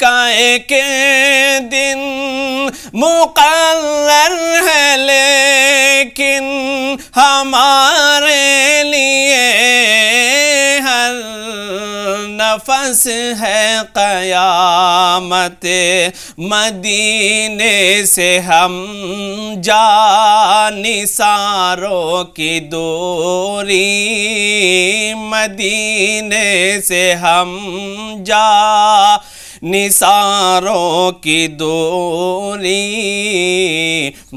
کا ایک دن مقرر ہے، لیکن ہمارے لیے ہر نفس ہے قیامت۔ مدینے سے ہم جانثاروں کی دوری، مدینے سے ہم جانثاروں کی دوری،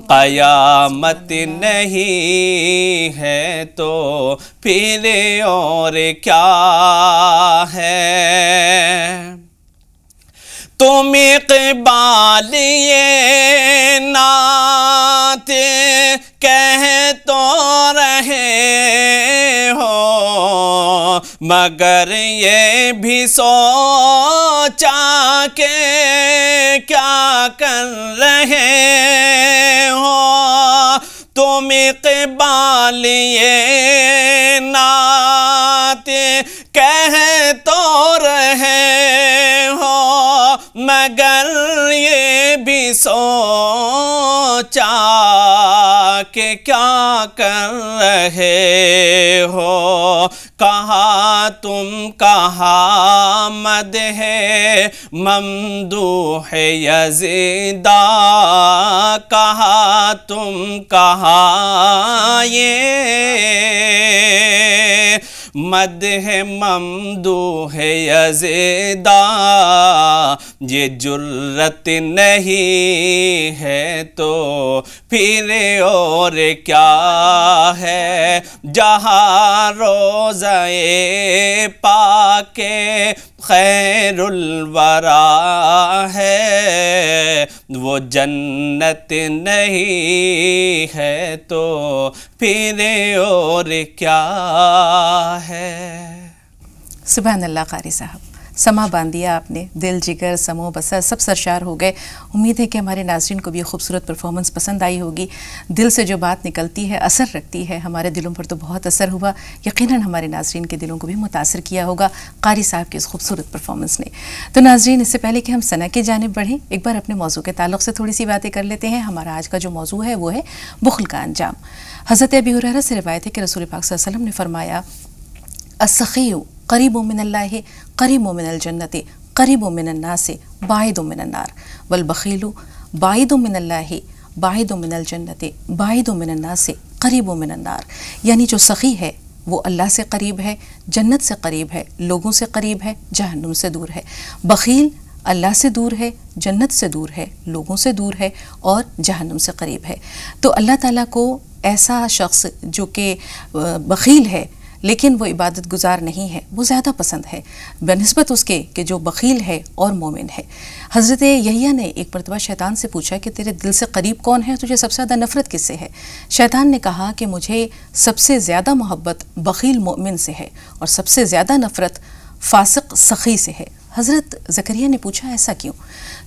قیامت نہیں ہے تو پھر اور کیا ہے؟ تم اقبال یہ نعت کہہ تو رہے ہو، مگر یہ بھی سوچا کہ کیا کر رہے ہو؟ تم اقبال یہ نعت کہہ تو رہے ہو، مگر یہ بھی سوچا کہ کیا کر رہے ہو؟ کہاں تم کہاں مدح ممدوح یزیدہ، کہاں تم کہاں یہ مدح ممدوح یزیدہ، یہ جرت نہیں ہے تو پھر اور کیا ہے؟ جہاں روضہ پاک خیر الورا ہے، وہ جنت نہیں ہے تو پھر اور کیا ہے؟ سبحان اللہ قاری صاحب، سما باندھ دیا آپ نے، دل جگر سمو بسر سب سرشار ہو گئے۔ امید ہے کہ ہمارے ناظرین کو بھی یہ خوبصورت پرفارمنس پسند آئی ہوگی۔ دل سے جو بات نکلتی ہے اثر رکھتی ہے، ہمارے دلوں پر تو بہت اثر ہوا، یقیناً ہمارے ناظرین کے دلوں کو بھی متاثر کیا ہوگا قاری صاحب کی اس خوبصورت پرفارمنس نے۔ تو ناظرین، اس سے پہلے کہ ہم ثنا کی جانب بڑھیں، ایک بار اپنے موضوع کے تعلق سے تھوڑی سی باتیں کر لیتے ہیں۔ ہمارا آج کا جو موضوع ہے وہ ہے بخل کا انجام۔ حضرت ابی ہریرہ سے روایت ہے کہ رسول پاک صلی اللہ علیہ وسلم نے فرمایا، السخی قریب من اللہ قریب من الجنت قریب من الناس بعید من النار، والبخیل بعید من اللہ بعید من الجنت بعید من الناس قریب من النار۔ یعنی جو سخی ہے وہ اللہ سے قریب ہے، جنت سے قریب ہے، لوگوں سے قریب ہے، جہنم سے دور ہے۔ بخیل اللہ سے دور ہے، جنت سے دور ہے، لوگوں سے دور ہے اور جہنم سے قریب ہے۔ تو اللہ تعالیٰ کو ایسا شخص جو کہ بخیل ہے لیکن وہ عبادت گزار نہیں ہے، وہ زیادہ پسند ہے بنسبت اس کے کہ جو بخیل ہے اور مومن ہے۔ حضرت یحییٰ نے ایک مرتبہ شیطان سے پوچھا کہ تیرے دل سے قریب کون ہے، تجھے سب سے زیادہ نفرت کس سے ہے؟ شیطان نے کہا کہ مجھے سب سے زیادہ محبت بخیل مومن سے ہے اور سب سے زیادہ نفرت فاسق سخی سے ہے۔ حضرت زکریا نے پوچھا ایسا کیوں؟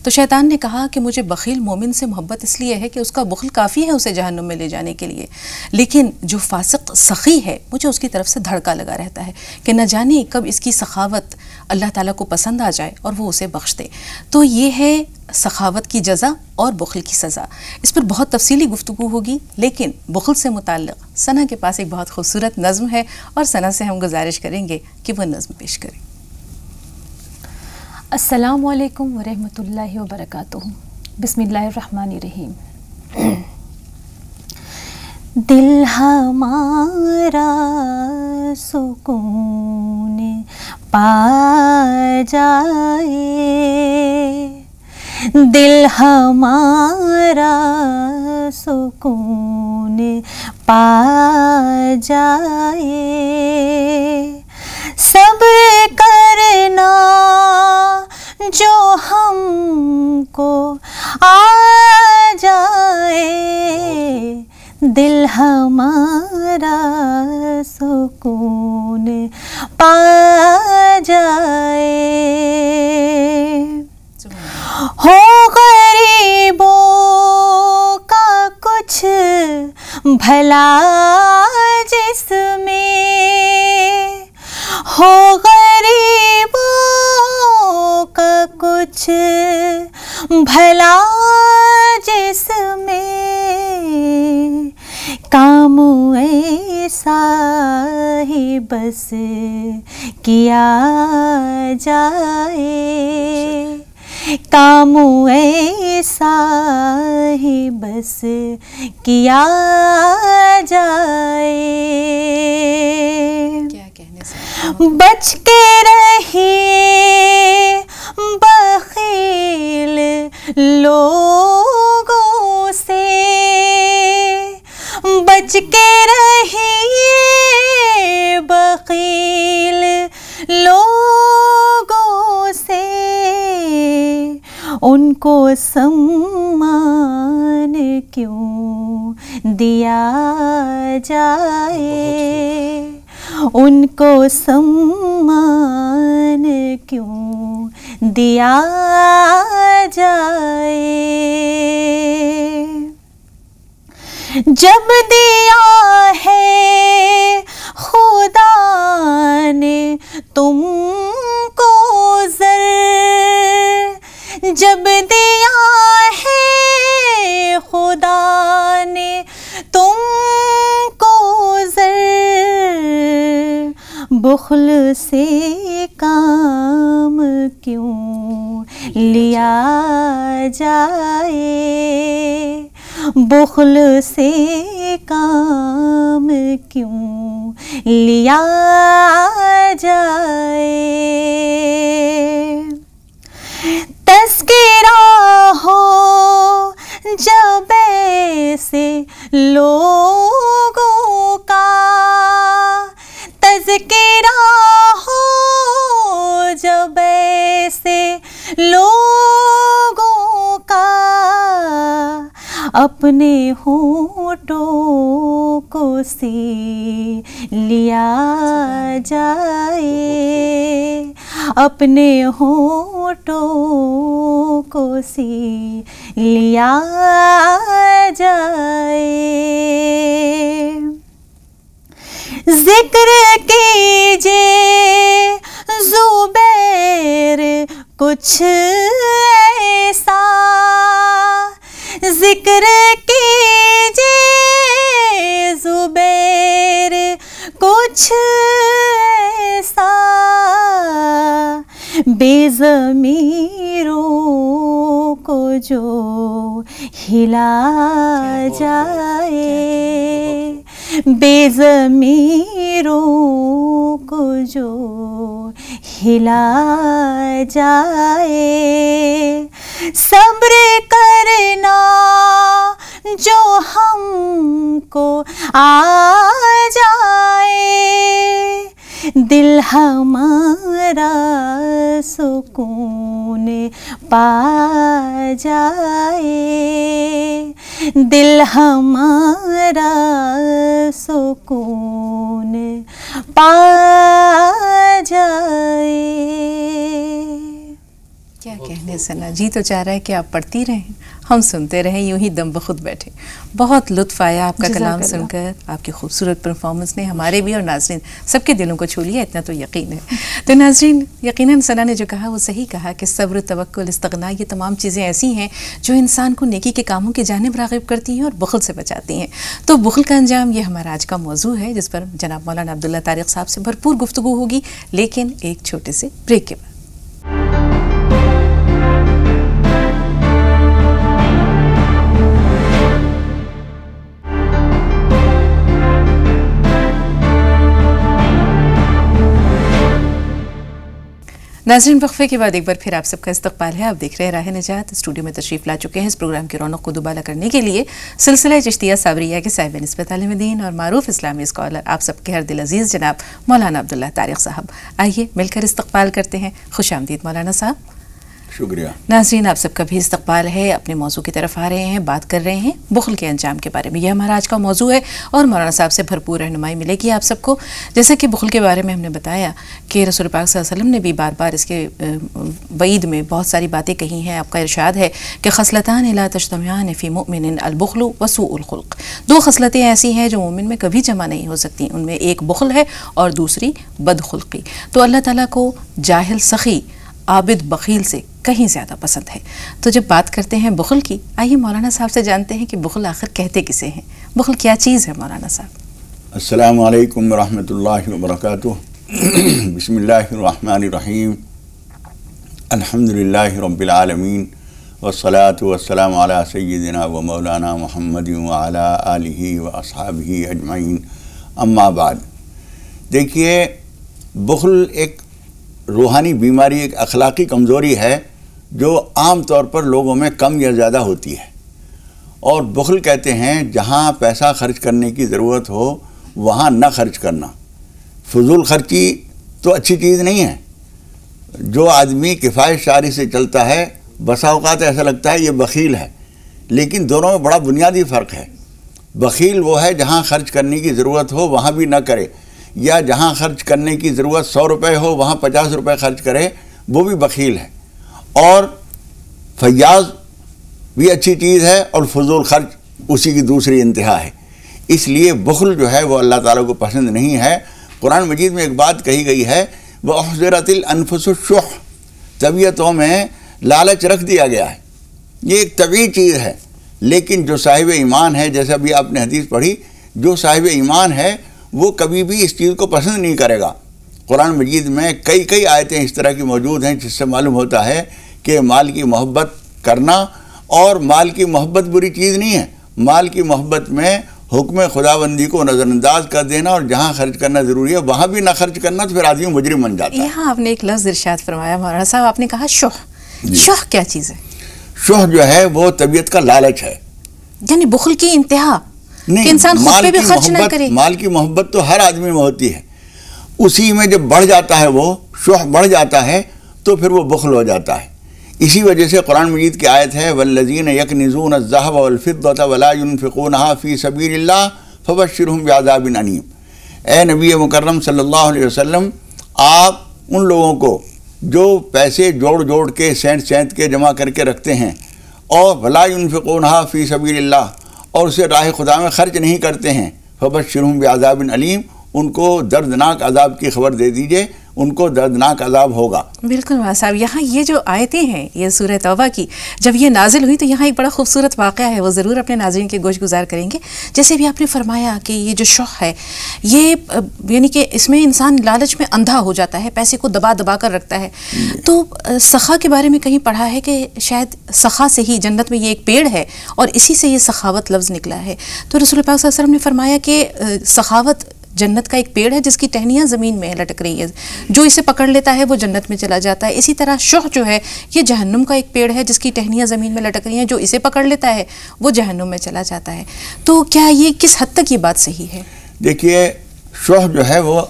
تو شیطان نے کہا کہ مجھے بخیل مومن سے محبت اس لیے ہے کہ اس کا بخل کافی ہے اسے جہنم میں لے جانے کے لیے، لیکن جو فاسق سخی ہے مجھے اس کی طرف سے دھڑکا لگا رہتا ہے کہ نہ جانے کب اس کی سخاوت اللہ تعالیٰ کو پسند آ جائے اور وہ اسے بخش دے۔ تو یہ ہے سخاوت کی جزا اور بخل کی سزا۔ اس پر بہت تفصیلی گفتگو ہوگی، لیکن بخل سے متعلق ثنا کے پاس ایک بہت خوبصورت نظم ہے اور ثنا سے ہم گزارش کریں گے کہ وہ نظم پیش کریں۔ السلام علیکم ورحمۃ اللہ وبرکاتہ۔ بسم اللہ الرحمن الرحیم۔ دل ہمارا سکون پا جائے، دل ہمارا سکون پا جائے، صبر کرنا جو ہم کو آ جائے، دل ہمارا سکون پا جائے۔ ہو غریبوں کا کچھ بھلا جس میں، ہو غریبوں کا کچھ بھلا جس میں کام ایسا ہی بس کیا جائے، کام ایسا ہی بس کیا جائے۔ بچ کے رہیے بخیل لوگوں سے، بچ کے رہیے بخیل لوگوں سے، ان کو سامان کیوں دیا جائے، ان کو سامان کیوں دیا جائے۔ جب دیا ہے خدا نے تم کو زر، جب دیا ہے خدا نے تم کو زر، بخل سے کام کیوں لیا جائے، بخل سے کام کیوں لیا جائے۔ تذکرہ ہو جب ایسے لوگوں کا، تذکرہ ہو جب ایسے لوگوں کا، اپنے ہونٹوں کو سی لیا جائے، اپنے ہونٹوں کو سی لیا جائے۔ ذکر کیجئے زبیر کچھ ایسا، ذکر کیجئے زبیر کچھ ایسا، بے ضمیروں کو جو ہلا جائے، بے ضمیروں کو جو ہلا جائے۔ صبر کرنا جو ہم کو آ جائے، دل ہمارا سکون پا جائے، دل ہمارا سکون پا جائے۔ کیا کہنے سنا، جی تو چاہ رہا ہے کہ آپ پڑھتی رہیں، ہم سنتے رہیں، یوں ہی دم بخود بیٹھے۔ بہت لطف آیا آپ کا کلام سن کر، آپ کی خوبصورت پرفارمنس نے ہمارے بھی اور ناظرین سب کے دلوں کو چھو لیا، اتنا تو یقین ہے۔ تو ناظرین، یقیناً سنا نے جو کہا وہ صحیح کہا کہ صبر، توکل، استغنا، یہ تمام چیزیں ایسی ہیں جو انسان کو نیکی کے کاموں کی جانب راغب کرتی ہیں اور بخل سے بچاتی ہیں۔ تو بخل کا انجام، یہ ہمارا آج کا موضوع ہے، جس پر جناب مولانا عبداللہ طارق صاحب سے بھرپور گفتگو ہوگی، لیکن ایک چھوٹے سے بریک کے بعد۔ ناظرین، وقفے کے بعد ایک بار پھر آپ سب کا استقبال ہے۔ آپ دیکھ رہے ہیں راہ نجات، اسٹوڈیو میں تشریف لا چکے ہیں اس پروگرام کی رونق کو دوبالا کرنے کے لیے سلسلہ چشتیہ صابریہ کے صاحب نسبت عالم دین اور معروف اسلامی اسکالر، آپ سب کے ہر دل عزیز جناب مولانا عبداللہ طارق صاحب۔ آئیے مل کر استقبال کرتے ہیں۔ خوش آمدید مولانا صاحب۔ شکریہ ناظرین، آپ سب کا بھی استقبال ہے۔ اپنے موضوع کی طرف آ رہے ہیں، بات کر رہے ہیں بخل کے انجام کے بارے میں، یہ ہمارا آج کا موضوع ہے اور مولانا صاحب سے بھرپور رہنمائی ملے گی آپ سب کو۔ جیسا کہ بخل کے بارے میں ہم نے بتایا کہ رسول پاک صلی اللہ علیہ وسلم نے بھی بار بار اس کے وعید میں بہت ساری باتیں کہی ہیں۔ آپ کا ارشاد ہے کہ خصلتان لا تجتمعان فی مؤمن البخل وسوء الخلق، دو خصلتیں ایسی ہیں جو مومن میں کبھی جمع نہیں ہو سکتی، ان میں ایک بخل ہے اور دوسری بدخلقی۔ تو اللہ تعالیٰ کو جاہل سخی عابد بخیل سے کہیں زیادہ پسند ہے۔ تو جب بات کرتے ہیں بخل کی، آئیے مولانا صاحب سے جانتے ہیں کہ بخل آخر کہتے کسے ہیں، بخل کیا چیز ہے مولانا صاحب؟ السلام علیکم ورحمۃ اللہ وبرکاتہ۔ بسم اللہ الرحمن الرحیم، الحمد للہ رب العالمین، والصلاة والسلام علی سیدنا و مولانا محمد وعلی آلہ و اصحابہ اجمعین، اما بعد۔ دیکھیے، بخل ایک روحانی بیماری، ایک اخلاقی کمزوری ہے جو عام طور پر لوگوں میں کم یا زیادہ ہوتی ہے، اور بخل کہتے ہیں جہاں پیسہ خرچ کرنے کی ضرورت ہو وہاں نہ خرچ کرنا۔ فضول خرچی تو اچھی چیز نہیں ہے۔ جو آدمی کفایت شعاری سے چلتا ہے، بسا اوقات ایسا لگتا ہے یہ بخیل ہے، لیکن دونوں میں بڑا بنیادی فرق ہے۔ بخیل وہ ہے جہاں خرچ کرنے کی ضرورت ہو وہاں بھی نہ کرے، یا جہاں خرچ کرنے کی ضرورت 100 روپے ہو وہاں 50 روپے خرچ کرے، وہ بھی بخیل ہے۔ اور فیاض بھی اچھی چیز ہے، اور فضول خرچ اسی کی دوسری انتہا ہے۔ اس لیے بخل جو ہے وہ اللہ تعالیٰ کو پسند نہیں ہے۔ قرآن مجید میں ایک بات کہی گئی ہے، وَأُحْضِرَتِ الْأَنفُسُ الشُّحَّ، طبیعتوں میں لالچ رکھ دیا گیا ہے۔ یہ ایک طبیعی چیز ہے، لیکن جو صاحب ایمان ہے، جیسا بھی آپ نے حدیث پڑھی، جو صاحب ایمان ہے وہ کبھی بھی اس چیز کو پسند نہیں کرے گا۔ قرآن مجید میں کئی آیتیں اس طرح کی موجود ہیں جس سے معلوم ہوتا ہے کہ مال کی محبت کرنا، اور مال کی محبت بری چیز نہیں ہے۔ مال کی محبت میں حکم خداوندی کو نظر انداز کر دینا، اور جہاں خرچ کرنا ضروری ہے وہاں بھی نہ خرچ کرنا، تو پھر آدمی مجرم بن جاتا ہے۔ یہاں آپ نے ایک لفظ ارشاد فرمایا مولانا صاحب، آپ نے کہا شح۔ شح کیا چیز ہے؟ شح جو ہے وہ طبیعت کا لالچ ہے، یعنی بخل کی انتہا کہ انسان خود پہ بھی خرچ نہ کرے۔ مال کی محبت تو ہر آدمی میں ہوتی ہے، اسی میں جب بڑھ جاتا ہے، وہ شح بڑھ جاتا ہے تو پھر وہ بخل ہو جاتا ہے۔ اسی وجہ سے قرآن مجید کی آیت ہے، والذین یکنزون الذہب والفضة ولا ينفقونها فی سبیل اللہ فبشرہم بعذاب علیم۔ اے نبی مکرم صلی اللہ علیہ وسلم، آپ ان لوگوں کو جو پیسے جوڑ کے سینٹ کے جمع کر کے رکھتے ہیں، اور ولا ينفقونها فی سبیل اللہ، اور اسے راہ خدا میں خرچ نہیں کرتے ہیں، فبشرہم بعذاب علیم، ان کو دردناک عذاب کی خبر دے دیجئے، ان کو دردناک عذاب ہوگا۔ بالکل مولانا صاحب، یہاں یہ جو آیتیں ہیں، یہ سورہ توبہ کی جب یہ نازل ہوئی تو یہاں ایک بڑا خوبصورت واقعہ ہے، وہ ضرور اپنے ناظرین کے گوش گزار کریں گے۔ جیسے بھی آپ نے فرمایا کہ یہ جو شح ہے، یہ یعنی کہ اس میں انسان لالچ میں اندھا ہو جاتا ہے، پیسے کو دبا کر رکھتا ہے۔ تو سخا کے بارے میں کہیں پڑھا ہے کہ شاید سخا سے ہی جنت میں یہ ایک پیڑ ہے، اور اسی سے یہ سخاوت لفظ نکلا ہے۔ تو رسول پاک صلی اللہ علیہ وسلم نے فرمایا کہ سخاوت جنت کا ایک پیڑ ہے جس کی ٹہنیاں زمین میں لٹک رہی ہے، جو اسے پکڑ لیتا ہے وہ جنت میں چلا جاتا ہے۔ اسی طرح شح جو ہے یہ جہنم کا ایک پیڑ ہے جس کی ٹہنیاں زمین میں لٹک رہی ہیں، جو اسے پکڑ لیتا ہے وہ جہنم میں چلا جاتا ہے۔ تو کیا یہ کس حد تک یہ بات صحیح ہے؟ دیکھیے، شح جو ہے وہ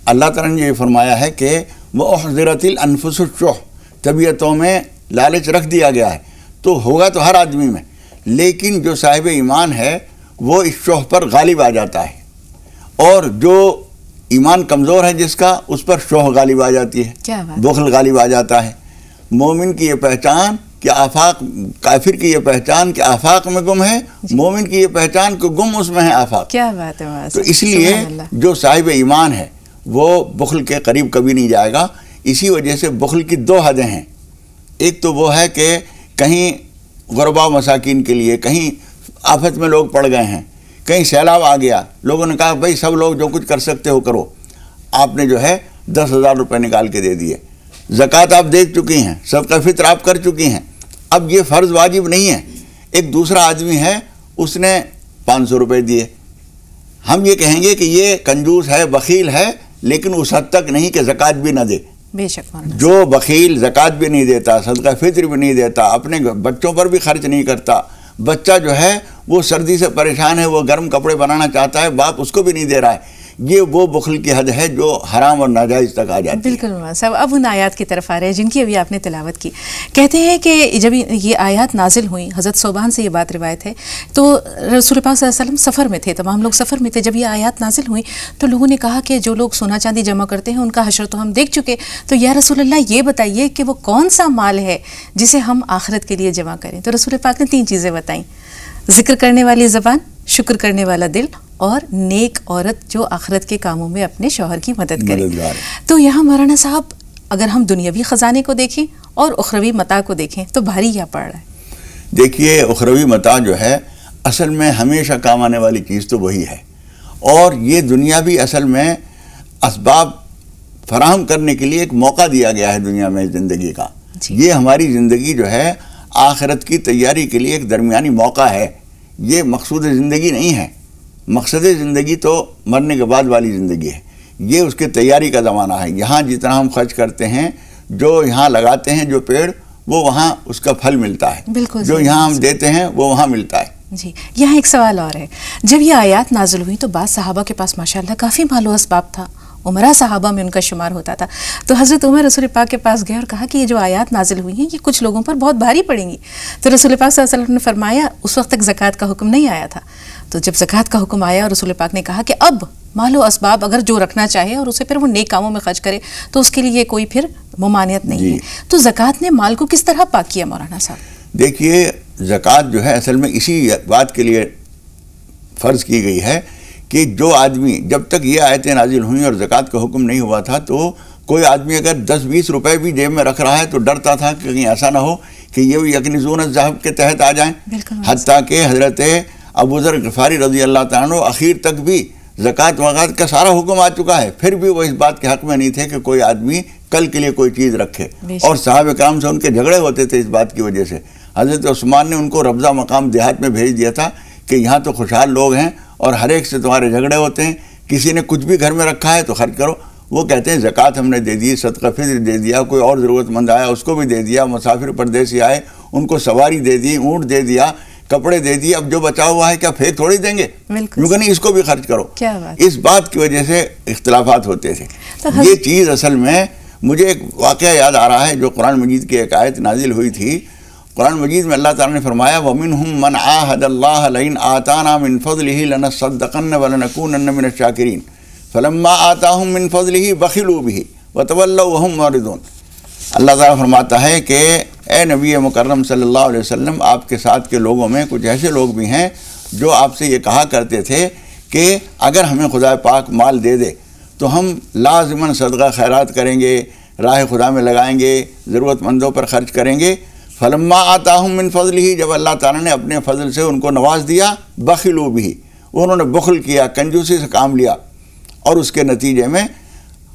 اللہ تعالیٰ نے یہ فرمایا ہے کہ وَأُحْضِرَتِ الْأَنفُسُ الشُّحَّ، طبیعتوں میں لالچ رکھ دیا گیا ہے، تو ہوگا تو ہر آدمی میں، لیکن جو صاحب ایمان ہے وہ اس شح پر غالب آ جاتا ہے، اور جو ایمان کمزور ہے جس کا، اس پر شح غالب آ جاتی ہے، بخل غالب آ جاتا ہے۔ مومن کی یہ پہچان کہ آفاق، کافر کی یہ پہچان کہ آفاق میں گم ہے، مومن کی یہ پہچان کہ گم اس میں ہے آفاق۔ کیا بات ہے۔ تو اس لیے جو صاحب ایمان ہے وہ بخل کے قریب کبھی نہیں جائے گا۔ اسی وجہ سے بخل کی 2 حدیں ہیں۔ ایک تو وہ ہے کہ کہیں غربا مساکین کے لیے کہیں آفت میں لوگ پڑ گئے ہیں، کہیں سیلاب آ گیا، لوگوں نے کہا بھائی سب لوگ جو کچھ کر سکتے ہو کرو، آپ نے جو ہے 10,000 روپے نکال کے دے دیے، زکوٰۃ آپ دے چکی ہیں، صدقہ فطر آپ کر چکی ہیں، اب یہ فرض واجب نہیں ہے۔ ایک دوسرا آدمی ہے، اس نے 500 روپے دیے، ہم یہ کہیں گے کہ یہ کنجوس ہے، بخیل ہے، لیکن اس حد تک نہیں کہ زکوٰۃ بھی نہ دے۔ بے شک جو بخیل زکوٰۃ بھی نہیں دیتا، صدقہ فطر بھی نہیں دیتا، اپنے بچوں پر بھی خرچ نہیں کرتا، بچہ جو ہے وہ سردی سے پریشان ہے، وہ گرم کپڑے بنانا چاہتا ہے، باپ اس کو بھی نہیں دے رہا ہے، یہ وہ بخل کی حد ہے جو حرام اور ناجائز تک آ جاتی ہے۔ بالکل مولانا صاحب، اب ان آیات کی طرف آ رہے ہیں جن کی ابھی آپ نے تلاوت کی۔ کہتے ہیں کہ جب یہ آیات نازل ہوئیں، حضرت صوبان سے یہ بات روایت ہے، تو رسول پاک صلی اللہ علیہ وسلم سفر میں تھے، تمام لوگ سفر میں تھے۔ جب یہ آیات نازل ہوئیں تو لوگوں نے کہا کہ جو لوگ سونا چاندی جمع کرتے ہیں ان کا حشر تو ہم دیکھ چکے، تو یا رسول اللہ یہ بتائیے کہ وہ کون سا مال ہے جسے ہم آخرت کے لیے جمع کریں؟ تو رسول پاک نے 3 چیزیں بتائیں: ذکر کرنے والی زبان، شکر کرنے والا دل، اور نیک عورت جو آخرت کے کاموں میں اپنے شوہر کی مدد کرے۔ تو یہاں مولانا صاحب اگر ہم دنیاوی خزانے کو دیکھیں اور اخروی متاع کو دیکھیں تو بھاری کیا پڑ رہا ہے؟ دیکھیے اخروی متاع جو ہے اصل میں ہمیشہ کام آنے والی چیز تو وہی ہے، اور یہ دنیا بھی اصل میں اسباب فراہم کرنے کے لیے ایک موقع دیا گیا ہے دنیا میں زندگی کا. یہ ہماری زندگی جو ہے آخرت کی تیاری کے لیے ایک درمیانی موقع ہے. یہ مقصود زندگی نہیں ہے. مقصد زندگی تو مرنے کے بعد والی زندگی ہے. یہ اس کے تیاری کا زمانہ ہے. یہاں جتنا ہم خرچ کرتے ہیں، جو یہاں لگاتے ہیں جو پیڑ، وہ وہاں اس کا پھل ملتا ہے. جو یہاں ہم دیتے ہیں وہ وہاں ملتا ہے. جی، یہاں ایک سوال اور ہے. جب یہ آیات نازل ہوئی تو بعض صحابہ کے پاس ماشاءاللہ کافی مال و اسباب تھا، عمرہ صحابہ میں ان کا شمار ہوتا تھا. تو حضرت عمر رسول پاک کے پاس گئے اور کہا کہ یہ جو آیات نازل ہوئی ہیں یہ کچھ لوگوں پر بہت بھاری پڑیں گی. تو رسول پاک صلی اللہ علیہ وسلم نے فرمایا، اس وقت تک زکوٰۃ کا حکم نہیں آیا تھا. تو جب زکوٰۃ کا حکم آیا اور رسول پاک نے کہا کہ اب مال و اسباب اگر جو رکھنا چاہے اور اسے پھر وہ نیک کاموں میں خرچ کرے تو اس کے لیے کوئی پھر ممانعت نہیں ہے. تو زکوٰۃ نے مال کو کس طرح پاک کیا مولانا صاحب؟ دیکھیے زکوٰۃ جو ہے اصل میں اسی بات کے لیے فرض کی گئی ہے کہ جو آدمی، جب تک یہ آیتیں نازل ہوئیں اور زکوٰۃ کا حکم نہیں ہوا تھا تو کوئی آدمی اگر 10-20 روپے بھی جیب میں رکھ رہا ہے تو ڈرتا تھا کہ کہیں ایسا نہ ہو کہ یہ یکنزون الذہب کے تحت آ جائیں. حتیٰ کہ حضرت ابوذر غفاری رضی اللہ تعالیٰ عنہ اخیر تک بھی زکوٰۃ وغیرہ کا سارا حکم آ چکا ہے، پھر بھی وہ اس بات کے حق میں نہیں تھے کہ کوئی آدمی کل کے لیے کوئی چیز رکھے. اور صحابہ کرام سے ان کے جھگڑے ہوتے تھے اس بات کی وجہ سے. حضرت عثمان نے ان کو ربضہ مقام دیہات میں بھیج دیا تھا کہ یہاں تو خوشحال لوگ ہیں اور ہر ایک سے تمہارے جھگڑے ہوتے ہیں، کسی نے کچھ بھی گھر میں رکھا ہے تو خرچ کرو. وہ کہتے ہیں زکوٰۃ ہم نے دے دی، صدقہ فطر دے دیا، کوئی اور ضرورت مند آیا اس کو بھی دے دیا، مسافر پردیسی آئے ان کو سواری دے دی، اونٹ دے دیا، کپڑے دے دیے، اب جو بچا ہوا ہے کیا پھینک تھوڑی دیں گے؟ کیونکہ نہیں، اس کو بھی خرچ کرو. اس بات کی وجہ سے اختلافات ہوتے تھے. یہ چیز اصل میں مجھے ایک واقعہ یاد آ رہا ہے جو قرآن مجید کی ایک آیت نازل ہوئی تھی. قرآن مجید میں اللہ تعالیٰ نے فرمایا وَمِنْهُمْ مَنْ عَاهَدَ اللَّهَ لَئِنْ آتَانَا مِنْ فَضْلِهِ لَنَصَّدَّقَنَّ وَلَنَكُونَنَّ مِنَ الشَّاكِرِينَ فَلَمَّا آتَاهُمْ مِنْ فَضْلِهِ بَخِلُوا بِهِ وَتَوَلَّوْا وَهُمْ مُعْرِضُونَ. اللہ تعالیٰ فرماتا ہے کہ اے نبی مکرم صلی اللہ علیہ وسلم، آپ کے ساتھ کے لوگوں میں کچھ ایسے لوگ بھی ہیں جو آپ سے یہ کہا کرتے تھے کہ اگر ہمیں خدا پاک مال دے دے تو ہم لازماً صدقہ خیرات کریں گے، راہ خدا میں لگائیں گے، ضرورت مندوں پر خرچ کریں گے. فلما آتاہم من فضلہ، جب اللہ تعالیٰ نے اپنے فضل سے ان کو نواز دیا، بخلوا بہ، انہوں نے بخل کیا، کنجوسی سے کام لیا، اور اس کے نتیجے میں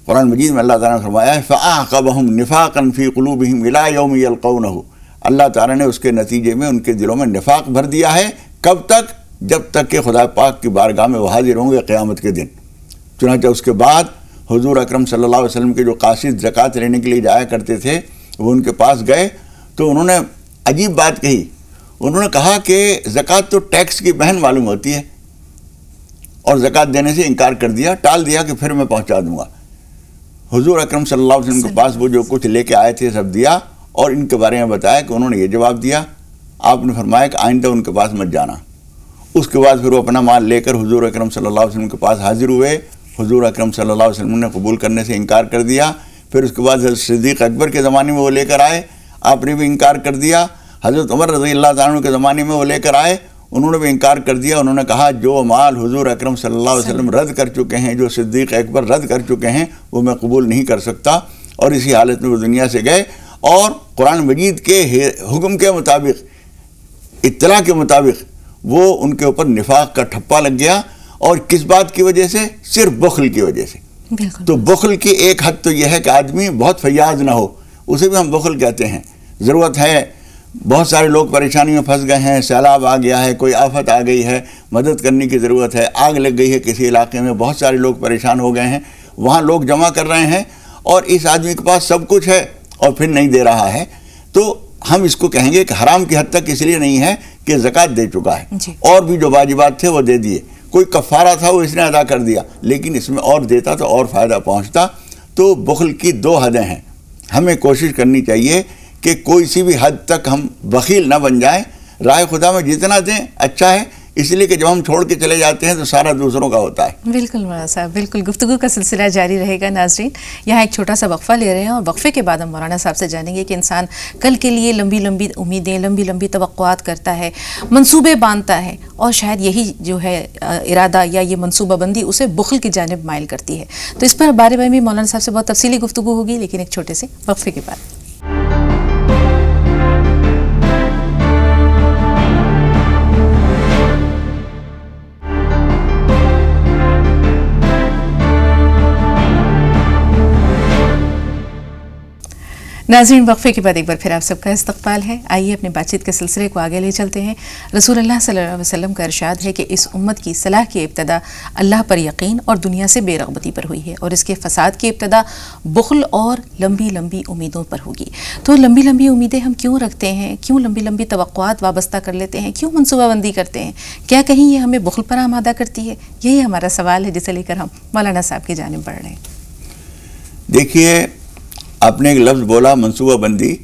قرآن مجید میں اللہ تعالیٰ نے فرمایا ہے فَأَعْقَبَهُمْ نِفَاقًا فِي قُلُوبِهِمْ إِلَىٰ يَوْمِ يَلْقَوْنَهُ. اللہ تعالیٰ نے اس کے نتیجے میں ان کے دلوں میں نفاق بھر دیا ہے. کب تک؟ جب تک کہ خدا پاک کی بارگاہ میں وہ حاضر ہوں گے قیامت کے دن. چنانچہ اس کے بعد حضور اکرم صلی اللہ علیہ وسلم کے جو قاصد زکوٰۃ لینے کے لیے جایا کرتے تھے وہ ان کے پاس گئے تو انہوں نے عجیب بات کہی. انہوں نے کہا کہ زکوٰۃ تو ٹیکس کی بہن معلوم ہوتی ہے، اور زکوٰۃ دینے سے انکار کر دیا، ٹال دیا کہ پھر میں پہنچا دوں گا. حضور اکرم صلی اللہ علیہ وسلم کے پاس وہ جو کچھ لے کے آئے تھے سب دیا، اور ان کے بارے میں بتایا کہ انہوں نے یہ جواب دیا. آپ نے فرمایا کہ آئندہ ان کے پاس مت جانا. اس کے بعد پھر وہ اپنا مال لے کر حضور اکرم صلی اللہ علیہ وسلم کے پاس حاضر ہوئے. حضور اکرم صلی اللہ علیہ وسلم نے قبول کرنے سے انکار کر دیا. پھر اس کے بعد حضرت صدیق اکبر کے زمانے میں وہ لے کر آئے، آپ نے بھی انکار کر دیا. حضرت عمر رضی اللہ تعالیٰ عنہ کے زمانے میں وہ لے کر آئے، انہوں نے بھی انکار کر دیا. انہوں نے کہا جو مال حضور اکرم صلی اللہ علیہ وسلم رد کر چکے ہیں، جو صدیق اکبر رد کر چکے ہیں، وہ میں قبول نہیں کر سکتا. اور اسی حالت میں وہ دنیا سے گئے، اور قرآن مجید کے حکم کے مطابق، اطلاع کے مطابق، وہ ان کے اوپر نفاق کا ٹھپا لگ گیا. اور کس بات کی وجہ سے؟ صرف بخل کی وجہ سے. تو بخل کی ایک حد تو یہ ہے کہ آدمی بہت فیاض نہ ہو، اسے بھی ہم بخل کہتے ہیں. ضرورت ہے، بہت سارے لوگ پریشانی میں پھنس گئے ہیں، سیلاب آ گیا ہے، کوئی آفت آ گئی ہے، مدد کرنے کی ضرورت ہے. آگ لگ گئی ہے کسی علاقے میں، بہت سارے لوگ پریشان ہو گئے ہیں، وہاں لوگ جمع کر رہے ہیں، اور اس آدمی کے پاس سب کچھ ہے اور پھر نہیں دے رہا ہے. تو ہم اس کو کہیں گے کہ حرام کی حد تک اس لیے نہیں ہے کہ زکوٰۃ دے چکا ہے، اور بھی جو واجبات تھے وہ دے دیے. کوئی کفارہ تھا وہ اس نے ادا کر دیا، لیکن اس میں اور دیتا تو اور فائدہ پہنچتا. تو بخل کی دو حدیں ہیں. ہمیں کوشش کرنی چاہیے کہ کوئی سی بھی حد تک ہم بخیل نہ بن جائیں. راہ خدا میں جتنا دیں اچھا ہے، اس لیے کہ جب ہم چھوڑ کے چلے جاتے ہیں تو سارا دوسروں کا ہوتا ہے۔ بالکل مولانا صاحب، بالکل گفتگو کا سلسلہ جاری رہے گا۔ ناظرین، یہاں ایک چھوٹا سا وقفہ لے رہے ہیں اور وقفے کے بعد ہم مولانا صاحب سے جانیں گے کہ انسان کل کے لیے لمبی لمبی امیدیں، لمبی لمبی توقعات کرتا ہے، منصوبے باندھتا ہے، اور شاید یہی جو ہے ارادہ یا یہ منصوبہ بندی اسے بخل کی جانب مائل کرتی ہے۔ تو اس پر بارے میں بھی مولانا صاحب سے بہت تفصیلی گفتگو ہوگی، لیکن ایک چھوٹے سے وقفے کے بعد۔ ناظرین، وقفے کے بعد ایک بار پھر آپ سب کا استقبال ہے۔ آئیے اپنے بات چیت کے سلسلے کو آگے لے چلتے ہیں۔ رسول اللہ صلی اللہ علیہ وسلم کا ارشاد ہے کہ اس امت کی صلاح کی ابتدا اللہ پر یقین اور دنیا سے بے رغبتی پر ہوئی ہے، اور اس کے فساد کی ابتدا بخل اور لمبی لمبی امیدوں پر ہوگی۔ تو لمبی لمبی امیدیں ہم کیوں رکھتے ہیں؟ کیوں لمبی لمبی توقعات وابستہ کر لیتے ہیں؟ کیوں منصوبہ بندی کرتے ہیں؟ کیا کہیں یہ ہمیں بخل پر آمادہ کرتی ہے؟ یہی ہمارا سوال ہے جسے لے کر ہم مولانا صاحب کی جانب بڑھ رہے ہیں۔ دیکھیے، آپ نے ایک لفظ بولا منصوبہ بندی۔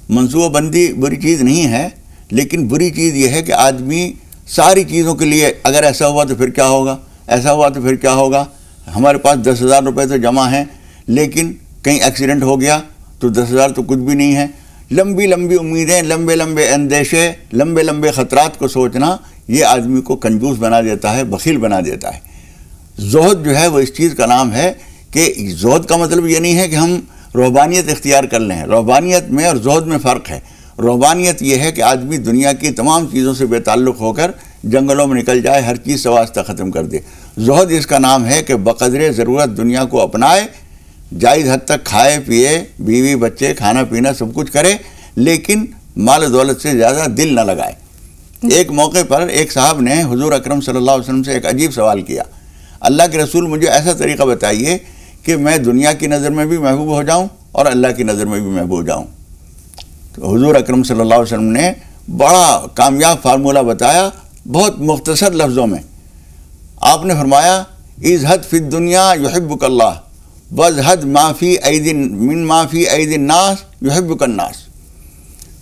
منصوبہ بندی بری چیز نہیں ہے، لیکن بری چیز یہ ہے کہ آدمی ساری چیزوں کے لیے اگر ایسا ہوا تو پھر کیا ہوگا، ایسا ہوا تو پھر کیا ہوگا۔ ہمارے پاس 10,000 روپے تو جمع ہیں، لیکن کہیں ایکسیڈنٹ ہو گیا تو 10,000 تو کچھ بھی نہیں ہے۔ لمبی لمبی امیدیں، لمبے لمبے اندیشے، لمبے لمبے خطرات کو سوچنا، یہ آدمی کو کنجوس بنا دیتا ہے، بخیل بنا دیتا ہے۔ زہد جو ہے وہ اس چیز کا نام ہے کہ زہد کا مطلب یہ نہیں ہے کہ ہم رہبانیت اختیار کر لیں۔ رہبانیت میں اور زہد میں فرق ہے۔ رہبانیت یہ ہے کہ آدمی دنیا کی تمام چیزوں سے بے تعلق ہو کر جنگلوں میں نکل جائے، ہر چیز سے واسطہ ختم کر دے۔ زہد اس کا نام ہے کہ بقدر ضرورت دنیا کو اپنائے، جائز حد تک کھائے پیے، بیوی بچے، کھانا پینا سب کچھ کرے، لیکن مال و دولت سے زیادہ دل نہ لگائے۔ ایک موقع پر ایک صاحب نے حضور اکرم صلی اللہ علیہ وسلم سے ایک عجیب سوال کیا، اللہ کے رسول مجھے ایسا طریقہ بتائیے کہ میں دنیا کی نظر میں بھی محبوب ہو جاؤں اور اللہ کی نظر میں بھی محبوب ہو جاؤں۔ تو حضور اکرم صلی اللہ علیہ وسلم نے بڑا کامیاب فارمولہ بتایا، بہت مختصر لفظوں میں۔ آپ نے فرمایا، اذہد فی الدنیا یحبک اللہ وازہد ما فی ایدی من ما فی ایدی الناس یحبک الناس۔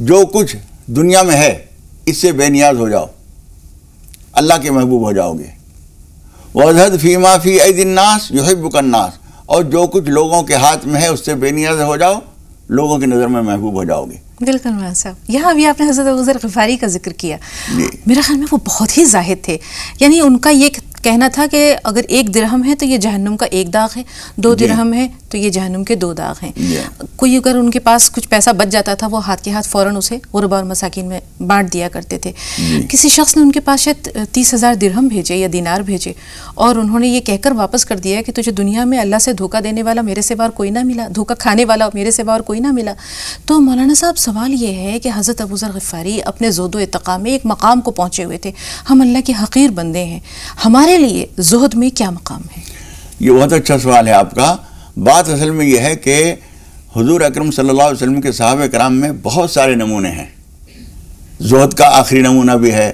جو کچھ دنیا میں ہے اس سے بے نیاز ہو جاؤ، اللہ کے محبوب ہو جاؤ گے۔ وازہد فی ما فی ایدی الناس یحبک الناس، اور جو کچھ لوگوں کے ہاتھ میں ہے اس سے بے نیاز ہو جاؤ، لوگوں کی نظر میں محبوب ہو جاؤ گے۔ بالکل مولانا صاحب، یہاں ابھی آپ نے حضرت ابوذر غفاری کا ذکر کیا، میرا خیال میں وہ بہت ہی زاہد تھے۔ یعنی ان کا یہ کہنا تھا کہ اگر 1 درہم ہے تو یہ جہنم کا 1 داغ ہے، 2 درہم ہے تو یہ جہنم کے 2 داغ ہیں۔ کوئی اگر ان کے پاس کچھ پیسہ بچ جاتا تھا، وہ ہاتھ کے ہاتھ فوراً اسے غربا اور مساکین میں بانٹ دیا کرتے تھے۔ کسی شخص نے ان کے پاس شاید 30,000 درہم بھیجے یا دینار بھیجے، اور انہوں نے یہ کہہ کر واپس کر دیا کہ تجھے دنیا میں اللہ سے دھوکہ دینے والا میرے سوا اور کوئی نہ ملا، دھوکہ کھانے والا میرے سوا اور کوئی نہ ملا۔ تو مولانا صاحب، سوال یہ ہے کہ حضرت ابوذر غفاری اپنے زہد و اتقاء میں ایک مقام کو پہنچے ہوئے تھے، ہم اللہ کے حقیر بندے ہیں، ہمارے لیے زہد میں کیا مقام ہے؟ یہ بہت اچھا سوال ہے آپ کا۔ بات اصل میں یہ ہے کہ حضور اکرم صلی اللہ علیہ وسلم کے صحابہ کرام میں بہت سارے نمونے ہیں۔ زہد کا آخری نمونہ بھی ہے،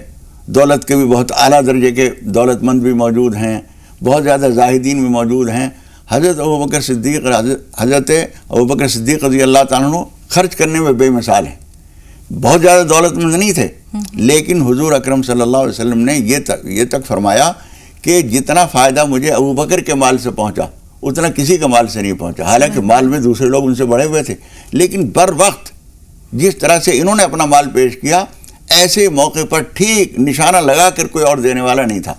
دولت کے بھی بہت اعلیٰ درجے کے دولت مند بھی موجود ہیں، بہت زیادہ زاہدین بھی موجود ہیں۔ حضرت ابوبکر صدیق رضی اللہ تعالیٰ عنہ خرچ کرنے میں بے مثال ہیں، بہت زیادہ دولت مند نہیں تھے، لیکن حضور اکرم صلی اللہ علیہ وسلم نے یہ تک فرمایا کہ جتنا فائدہ مجھے ابوبکر کے مال سے پہنچا اتنا کسی کے مال سے نہیں پہنچا۔ حالانکہ مال میں دوسرے لوگ ان سے بڑے ہوئے تھے، لیکن بر وقت جس طرح سے انہوں نے اپنا مال پیش کیا، ایسے موقع پر ٹھیک نشانہ لگا کر کوئی اور دینے والا نہیں تھا۔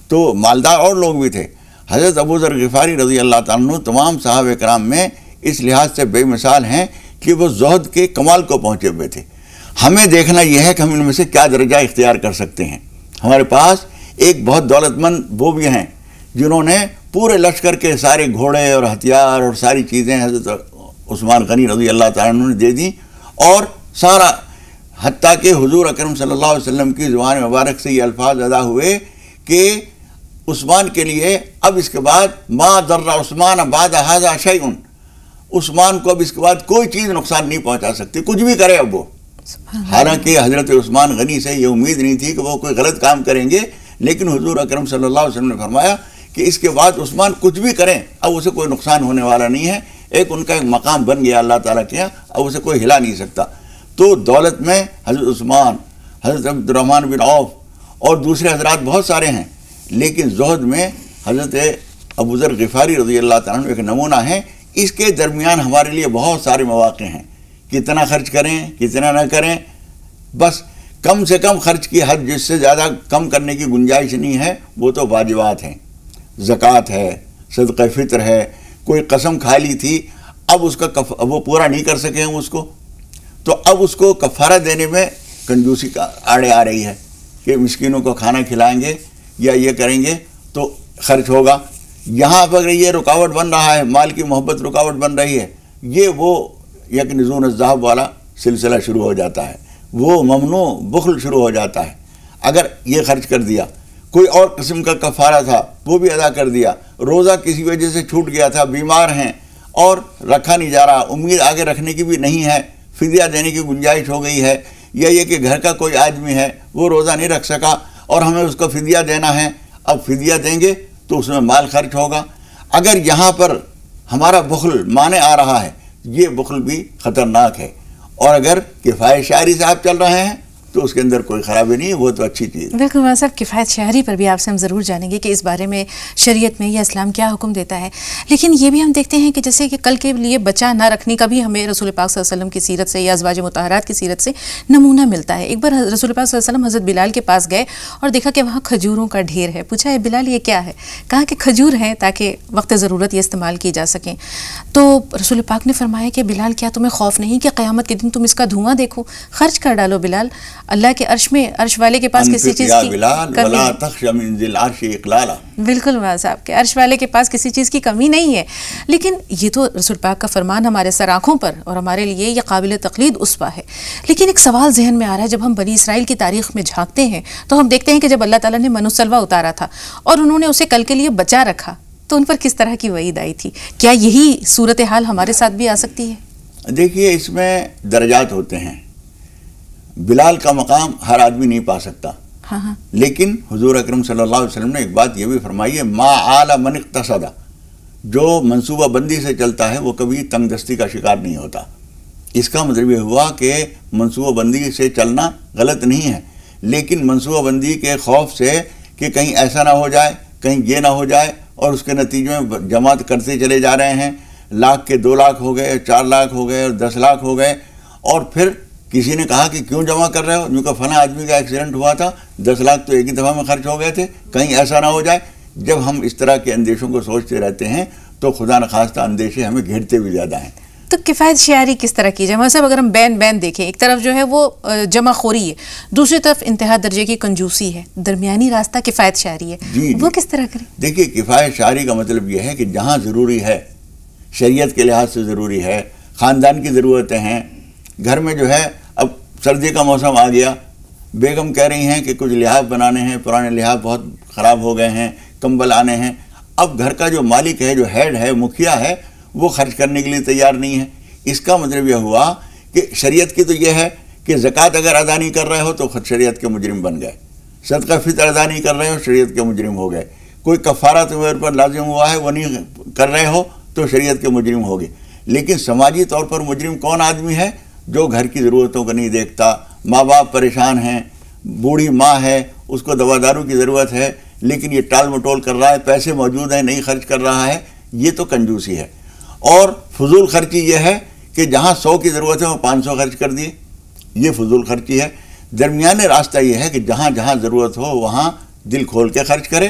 تو مالدار اور لوگ بھی تھے۔ حضرت ابوذر غفاری رضی اللہ تعالیٰ عنہ تمام صحابہ کرام میں اس لحاظ سے بے مثال ہیں کہ وہ زہد کے کمال کو پہنچے ہوئے تھے۔ ہمیں دیکھنا یہ ہے کہ ہم ان میں سے کیا درجہ اختیار کر سکتے ہیں۔ ہمارے پاس ایک بہت دولت مند وہ بھی ہیں جنہوں نے پورے لشکر کے سارے گھوڑے اور ہتھیار اور ساری چیزیں حضرت عثمان غنی رضی اللہ تعالیٰ عنہ نے دے دیں، اور سارا، حتیٰ کہ حضور اکرم صلی اللہ علیہ وسلم کی زبان مبارک سے یہ الفاظ ادا ہوئے کہ عثمان کے لیے اب اس کے بعد ما ضر عثمان بعد ھذا شیء، عثمان کو اب اس کے بعد کوئی چیز نقصان نہیں پہنچا سکتی، کچھ بھی کرے اب وہ۔ حالانکہ حضرت عثمان غنی سے یہ امید نہیں تھی کہ وہ کوئی غلط کام کریں گے، لیکن حضور اکرم صلی اللہ علیہ وسلم نے فرمایا کہ اس کے بعد عثمان کچھ بھی کریں اب اسے کوئی نقصان ہونے والا نہیں ہے، ایک ان کا ایک مقام بن گیا اللہ تعالیٰ کے یہاں، اب اسے کوئی ہلا نہیں سکتا۔ تو دولت میں حضرت عثمان، حضرت عبد الرحمن بن عوف اور دوسرے حضرات بہت سارے ہیں، لیکن زہد میں حضرت ابو ذر غفاری رضی اللہ تعالیٰ عنہ ایک نمونہ ہے۔ اس کے درمیان ہمارے لیے بہت سارے مواقع ہیں، کتنا خرچ کریں کتنا نہ کریں، بس کم سے کم خرچ کی حد، جس سے زیادہ کم کرنے کی گنجائش نہیں ہے، وہ تو واجبات ہیں، زکوٰۃ ہے، صدقہ فطر ہے۔ کوئی قسم کھا لی تھی، اب اس کا وہ پورا نہیں کر سکے ہم اس کو، تو اب اس کو کفارہ دینے میں کنجوسی کا آڑے آ رہی ہے کہ مسکینوں کو کھانا کھلائیں گے یا یہ کریں گے تو خرچ ہوگا۔ یہاں پر یہ رکاوٹ بن رہا ہے، مال کی محبت رکاوٹ بن رہی ہے، یہ وہ یکنزون الذہب والا سلسلہ شروع ہو جاتا ہے، وہ ممنوع بخل شروع ہو جاتا ہے۔ اگر یہ خرچ کر دیا، کوئی اور قسم کا کفارہ تھا وہ بھی ادا کر دیا، روزہ کسی وجہ سے چھوٹ گیا تھا، بیمار ہیں اور رکھا نہیں جا رہا، امید آگے رکھنے کی بھی نہیں ہے، فدیہ دینے کی گنجائش ہو گئی ہے، یا یہ کہ گھر کا کوئی آدمی ہے وہ روزہ نہیں رکھ سکا اور ہمیں اس کو فدیہ دینا ہے، اب فدیہ دیں گے تو اس میں مال خرچ ہوگا۔ اگر یہاں پر ہمارا بخل مانے آ رہا ہے، یہ بخل بھی خطرناک ہے، اور اگر کفایت شعری سے آپ چل رہے ہیں تو اس کے اندر کوئی خرابی نہیں ہے، وہ تو اچھی چیز ہے۔ بالکل مولانا صاحب، کفایت شعری پر بھی آپ سے ہم ضرور جانیں گے کہ اس بارے میں شریعت میں یا اسلام کیا حکم دیتا ہے، لیکن یہ بھی ہم دیکھتے ہیں کہ جیسے کہ کل کے لیے بچا نہ رکھنے کا بھی ہمیں رسول پاک صلی اللہ علیہ وسلم کی سیرت سے یا ازواج مطہرات کی سیرت سے نمونہ ملتا ہے۔ ایک بار رسول پاک صلی اللہ علیہ وسلم حضرت بلال کے پاس گئے اور دیکھا کہ وہاں کھجوروں کا ڈھیر ہے، پوچھا ہے بلال یہ کیا ہے؟ کہا کہ کھجور ہیں تاکہ وقت ضرورت یہ استعمال کی جا سکیں۔ تو رسول پاک نے فرمایا کہ بلال کیا تمہیں خوف نہیں کہ قیامت کے دن تم اس کا دھواں دیکھو؟ خرچ کر ڈالو بلال، اللہ کے عرش میں عرش والے کے پاس کسی چیز کی بالکل مولانا صاحب کہ عرش والے کے پاس کسی چیز کی کمی نہیں ہے۔ لیکن یہ تو رسول پاک کا فرمان ہمارے سر آنکھوں پر اور ہمارے لیے یہ قابل تقلید اسوہ ہے، لیکن ایک سوال ذہن میں آ رہا ہے، جب ہم بنی اسرائیل کی تاریخ میں جھانکتے ہیں تو ہم دیکھتے ہیں کہ جب اللہ تعالیٰ نے من و سلوہ اتارا تھا اور انہوں نے اسے کل کے لیے بچا رکھا تو ان پر کس طرح کی وعید آئی تھی؟ کیا یہی صورتحال ہمارے ساتھ بھی آ سکتی ہے؟ دیکھیے، اس میں درجات ہوتے ہیں، بلال کا مقام ہر آدمی نہیں پا سکتا، لیکن حضور اکرم صلی اللہ علیہ وسلم نے ایک بات یہ بھی فرمائی ہے، ما آل من اقتصد، جو منصوبہ بندی سے چلتا ہے وہ کبھی تنگ دستی کا شکار نہیں ہوتا۔ اس کا مطلب یہ ہوا کہ منصوبہ بندی سے چلنا غلط نہیں ہے، لیکن منصوبہ بندی کے خوف سے کہ کہیں ایسا نہ ہو جائے، کہیں یہ نہ ہو جائے، اور اس کے نتیجے میں جماعت کرتے چلے جا رہے ہیں، لاکھ کے 2 لاکھ ہو گئے، 4 لاکھ ہو گئے اور 10 لاکھ ہو گئے، اور پھر کسی نے کہا کہ کیوں جمع کر رہے ہو؟ جو کہ فلاں آدمی کا ایکسیڈنٹ ہوا تھا، 10 لاکھ تو ایک ہی دفعہ میں خرچ ہو گئے تھے، کہیں ایسا نہ ہو جائے۔ جب ہم اس طرح کے اندیشوں کو سوچتے رہتے ہیں تو خدا نخواستہ اندیشے ہمیں گھیرتے بھی زیادہ ہیں۔ تو کفایت شعاری کس طرح کی جائے؟ صاحب اگر ہم بین دیکھیں، ایک طرف جو ہے وہ جمع خوری ہے، دوسری طرف انتہا درجے کی کنجوسی ہے، درمیانی راستہ کفایت شعاری ہے، وہ کس طرح کریں؟ دیکھیے، کفایت شعاری کا مطلب یہ ہے کہ جہاں ضروری ہے، شریعت کے لحاظ سے ضروری ہے، خاندان کی ضرورتیں ہیں، گھر میں جو ہے اب سردی کا موسم آ گیا، بیگم کہہ رہی ہیں کہ کچھ لحاف بنانے ہیں، پرانے لحاف بہت خراب ہو گئے ہیں، کمبل آنے ہیں، اب گھر کا جو مالک ہے، جو ہیڈ ہے، مکھیا ہے، وہ خرچ کرنے کے لیے تیار نہیں ہے۔ اس کا مطلب یہ ہوا کہ شریعت کی تو یہ ہے کہ زکوٰۃ اگر ادا نہیں کر رہے ہو تو خود شریعت کے مجرم بن گئے، صدقہ فطر ادا نہیں کر رہے ہو شریعت کے مجرم ہو گئے، کوئی کفارہ تمہارے پر لازم ہوا ہے وہ نہیں کر رہے ہو تو شریعت کے مجرم ہو گئے۔ لیکن سماجی طور پر مجرم کون آدمی ہے؟ جو گھر کی ضرورتوں کو نہیں دیکھتا، ماں باپ پریشان ہیں، بوڑھی ماں ہے، اس کو دوا دارو کی ضرورت ہے، لیکن یہ ٹال مٹول کر رہا ہے، پیسے موجود ہیں نہیں خرچ کر رہا ہے، یہ تو کنجوسی ہے۔ اور فضول خرچی یہ ہے کہ جہاں 100 کی ضرورت ہے وہ 500 خرچ کر دیے، یہ فضول خرچی ہے۔ درمیانے راستہ یہ ہے کہ جہاں جہاں ضرورت ہو وہاں دل کھول کے خرچ کرے،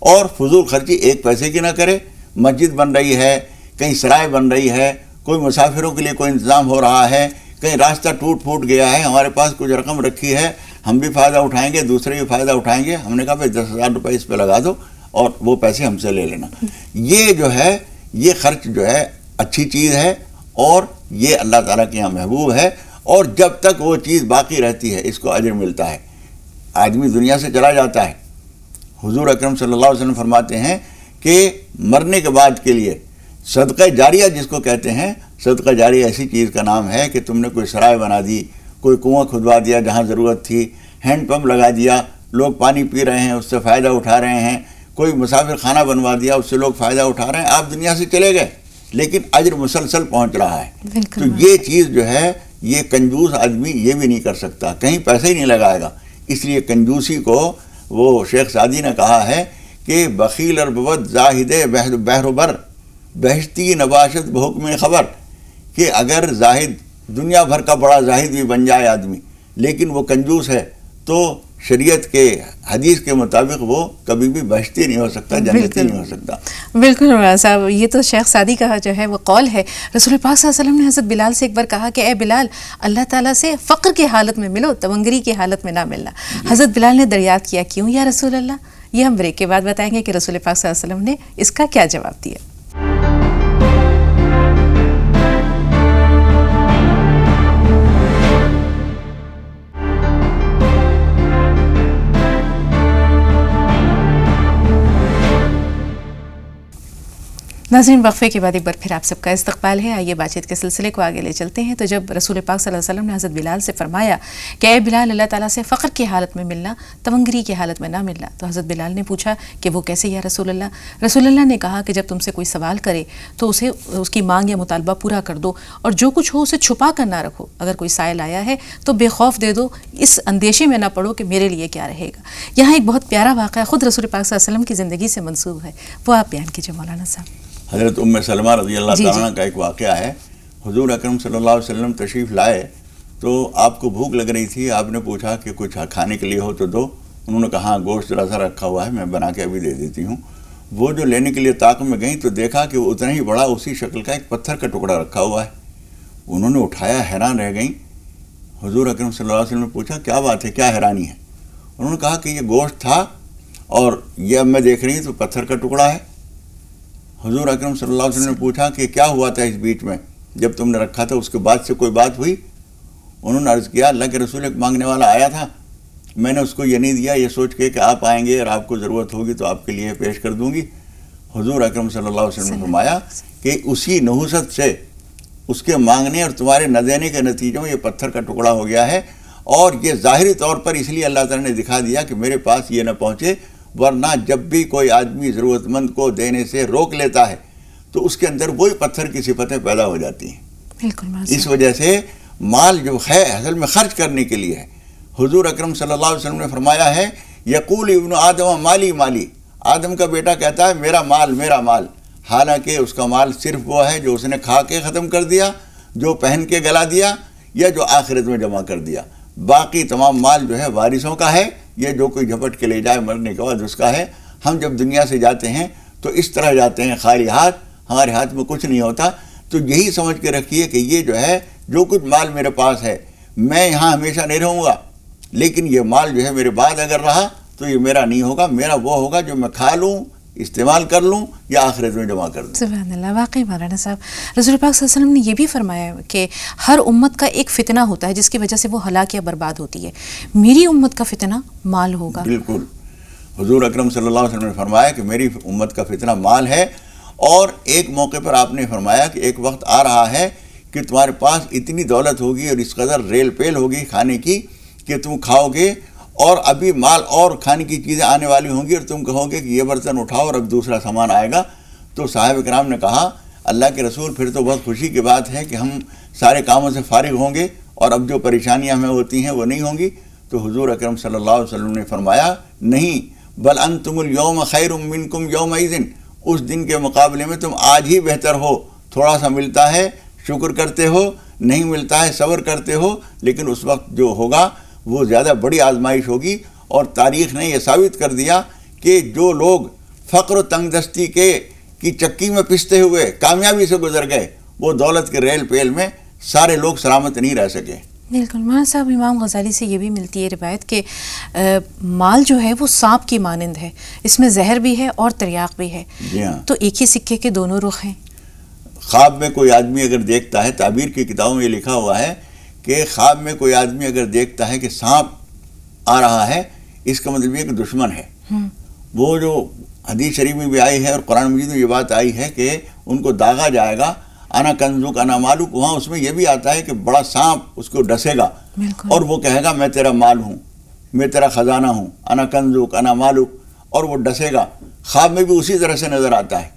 اور فضول خرچی 1 پیسے کی نہ کرے۔ مسجد بن رہی ہے، کہیں سرائے بن رہی ہے، کوئی مسافروں کے لیے کوئی انتظام ہو رہا ہے، کہیں راستہ ٹوٹ پھوٹ گیا ہے، ہمارے پاس کچھ رقم رکھی ہے، ہم بھی فائدہ اٹھائیں گے، دوسرے بھی فائدہ اٹھائیں گے، ہم نے کہا بھائی 10,000 روپے اس پہ لگا دو اور وہ پیسے ہم سے لے لینا۔ یہ جو ہے یہ خرچ جو ہے اچھی چیز ہے اور یہ اللہ تعالیٰ کے یہاں محبوب ہے، اور جب تک وہ چیز باقی رہتی ہے اس کو اجر ملتا ہے۔ آدمی دنیا سے چلا جاتا ہے، حضور اکرم صلی اللہ علیہ وسلم فرماتے ہیں کہ مرنے کے بعد کے لیے صدقہ جاریہ جس کو کہتے ہیں، صدقہ جاریہ ایسی چیز کا نام ہے کہ تم نے کوئی سرائے بنا دی، کوئی کنواں کھدوا دیا جہاں ضرورت تھی، ہینڈ پمپ لگا دیا، لوگ پانی پی رہے ہیں، اس سے فائدہ اٹھا رہے ہیں، کوئی مسافر خانہ بنوا دیا، اس سے لوگ فائدہ اٹھا رہے ہیں، آپ دنیا سے چلے گئے لیکن اجر مسلسل پہنچ رہا ہے۔ تو یہ چیز جو ہے یہ کنجوس آدمی یہ بھی نہیں کر سکتا، کہیں پیسہ ہی نہیں لگائے گا۔ اس لیے کنجوسی کو وہ شیخ سعدی نے کہا ہے کہ بخیل اربوت زاہد بحر بر بہشتی نباشت بحکم خبر، کہ اگر زاہد دنیا بھر کا بڑا زاہد بھی بن جائے آدمی لیکن وہ کنجوس ہے تو شریعت کے حدیث کے مطابق وہ کبھی بھی بہشتی نہیں ہو سکتا، جنتی نہیں ہو سکتا۔ بالکل مولانا صاحب، یہ تو شیخ سعدی کا جو ہے وہ قول ہے۔ رسول پاک صلی اللہ علیہ وسلم نے حضرت بلال سے ایک بار کہا کہ اے بلال، اللہ تعالیٰ سے فقر کی حالت میں ملو، تونگری کی حالت میں نہ ملنا۔ حضرت بلال نے دریافت کیا کیوں یا رسول اللہ؟ یہ ہم بریک کے بعد بتائیں گے کہ رسول پاک صلی اللہ علیہ وسلم نے اس کا کیا جواب دیا۔ ناظرین، وقفے کے بعد ایک بار پھر آپ سب کا استقبال ہے۔ آئیے بات چیت کے سلسلے کو آگے لے چلتے ہیں۔ تو جب رسول پاک صلی اللہ علیہ وسلم نے حضرت بلال سے فرمایا کہ اے بلال، اللہ تعالیٰ سے فقر کی حالت میں ملنا، تونگری کی حالت میں نہ ملنا، تو حضرت بلال نے پوچھا کہ وہ کیسے یا رسول اللہ؟ رسول اللہ نے کہا کہ جب تم سے کوئی سوال کرے تو اسے اس کی مانگ یا مطالبہ پورا کر دو، اور جو کچھ ہو اسے چھپا کر نہ رکھو۔ اگر کوئی سائل آیا ہے تو بے خوف دے دو، اس اندیشے میں نہ پڑو کہ میرے لیے کیا رہے گا۔ یہاں ایک بہت پیارا واقعہ خود رسول پاک صلی اللہ علیہ وسلم کی زندگی سے منسوب ہے، وہ آپ بیان کیجیے مولانا صاحب۔ حضرت ام سلمہ رضی اللہ تعالیٰ عنہ کا ایک واقعہ ہے۔ حضور اکرم صلی اللہ علیہ وسلم تشریف لائے تو آپ کو بھوک لگ رہی تھی، آپ نے پوچھا کہ کچھ کھانے کے لیے ہو تو دو۔ انہوں نے کہا گوشت ذرا سا رکھا ہوا ہے، میں بنا کے ابھی دے دیتی ہوں۔ وہ جو لینے کے لیے طاق میں گئیں تو دیکھا کہ وہ اتنا ہی بڑا اسی شکل کا ایک پتھر کا ٹکڑا رکھا ہوا ہے۔ انہوں نے اٹھایا، حیران رہ گئیں۔ حضور اکرم صلی اللہ علیہ وسلم نے پوچھا کیا بات ہے، کیا حیرانی ہے؟ انہوں نے کہا کہ یہ گوشت تھا اور یہ اب میں دیکھ رہی ہوں تو پتھر کا ٹکڑا ہے۔ حضور اکرم صلی اللہ علیہ وسلم نے پوچھا کہ کیا ہوا تھا اس بیچ میں، جب تم نے رکھا تھا اس کے بعد سے کوئی بات ہوئی؟ انہوں نے عرض کیا اللہ کے رسول ایک مانگنے والا آیا تھا، میں نے اس کو یہ نہیں دیا، یہ سوچ کے کہ آپ آئیں گے اور آپ کو ضرورت ہوگی تو آپ کے لیے پیش کر دوں گی۔ حضور اکرم صلی اللہ علیہ وسلم نے فرمایا کہ اسی نحوست سے اس کے مانگنے اور تمہارے نہ دینے کے نتیجے میں یہ پتھر کا ٹکڑا ہو گیا ہے، اور یہ ظاہری طور پر اس لیے اللہ تعالیٰ نے دکھا دیا کہ میرے پاس یہ نہ پہنچے، ورنہ جب بھی کوئی آدمی ضرورت مند کو دینے سے روک لیتا ہے تو اس کے اندر وہی پتھر کی صفتیں پیدا ہو جاتی ہیں۔ بالکل۔ اس وجہ سے مال جو ہے اصل میں خرچ کرنے کے لیے ہے۔ حضور اکرم صلی اللہ علیہ وسلم نے فرمایا ہے یقول ابن آدم مالی مالی، آدم کا بیٹا کہتا ہے میرا مال میرا مال، حالانکہ اس کا مال صرف وہ ہے جو اس نے کھا کے ختم کر دیا، جو پہن کے گلا دیا، یا جو آخرت میں جمع کر دیا۔ باقی تمام مال جو ہے وارثوں کا ہے، یہ جو کوئی جھپٹ کے لے جائے مرنے کے بعد اس کا ہے۔ ہم جب دنیا سے جاتے ہیں تو اس طرح جاتے ہیں خالی ہاتھ، ہمارے ہاتھ میں کچھ نہیں ہوتا۔ تو یہی سمجھ کے رکھیے کہ یہ جو ہے جو کچھ مال میرے پاس ہے، میں یہاں ہمیشہ نہیں رہوں گا، لیکن یہ مال جو ہے میرے بعد اگر رہا تو یہ میرا نہیں ہوگا، میرا وہ ہوگا جو میں کھا لوں، استعمال کر لوں یا آخرت میں جمع کر دوں۔ سبحان اللہ، واقعی مولانا صاحب رسول پاک صلی اللہ علیہ وسلم نے یہ بھی فرمایا کہ ہر امت کا ایک فتنہ ہوتا ہے جس کی وجہ سے وہ ہلاک یا برباد ہوتی ہے، میری امت کا فتنہ مال ہوگا۔ بالکل، حضور اکرم صلی اللہ علیہ وسلم نے فرمایا کہ میری امت کا فتنہ مال ہے، اور ایک موقع پر آپ نے فرمایا کہ ایک وقت آ رہا ہے کہ تمہارے پاس اتنی دولت ہوگی اور اس قدر ریل پیل ہوگی کھانے کی کہ تم کھاؤ گے، اور ابھی مال اور کھانے کی چیزیں آنے والی ہوں گی اور تم کہو گے کہ یہ برتن اٹھاؤ اور اب دوسرا سامان آئے گا۔ تو صاحب کرام نے کہا اللہ کے رسول پھر تو بہت خوشی کی بات ہے کہ ہم سارے کاموں سے فارغ ہوں گے اور اب جو پریشانیاں ہمیں ہوتی ہیں وہ نہیں ہوں گی۔ تو حضور اکرم صلی اللہ علیہ وسلم نے فرمایا نہیں، بل انتم الیوم خیر منکم یومئذ، اس دن کے مقابلے میں تم آج ہی بہتر ہو۔ تھوڑا سا ملتا ہے شکر کرتے ہو، نہیں ملتا ہے صبر کرتے ہو، لیکن اس وقت جو ہوگا وہ زیادہ بڑی آزمائش ہوگی۔ اور تاریخ نے یہ ثابت کر دیا کہ جو لوگ فقر و تنگ دستی کی چکی میں پستے ہوئے کامیابی سے گزر گئے، وہ دولت کے ریل پیل میں سارے لوگ سلامت نہیں رہ سکے۔ بالکل مولانا صاحب، امام غزالی سے یہ بھی ملتی ہے روایت کہ مال جو ہے وہ سانپ کی مانند ہے، اس میں زہر بھی ہے اور تریاق بھی ہے۔ جی ہاں، تو ایک ہی سکے کے دونوں رخ ہیں۔ خواب میں کوئی آدمی اگر دیکھتا ہے، تعبیر کی کتابوں میں یہ لکھا ہوا ہے کہ خواب میں کوئی آدمی اگر دیکھتا ہے کہ سانپ آ رہا ہے، اس کا مطلب یہ کہ دشمن ہے۔ وہ جو حدیث شریف میں بھی آئی ہے اور قرآن مجید میں یہ بات آئی ہے کہ ان کو داغا جائے گا، انا کنزک انا مالک، وہاں اس میں یہ بھی آتا ہے کہ بڑا سانپ اس کو ڈسے گا اور وہ کہے گا میں تیرا مال ہوں، میں تیرا خزانہ ہوں، انا کنزک انا مالک، اور وہ ڈسے گا۔ خواب میں بھی اسی طرح سے نظر آتا ہے۔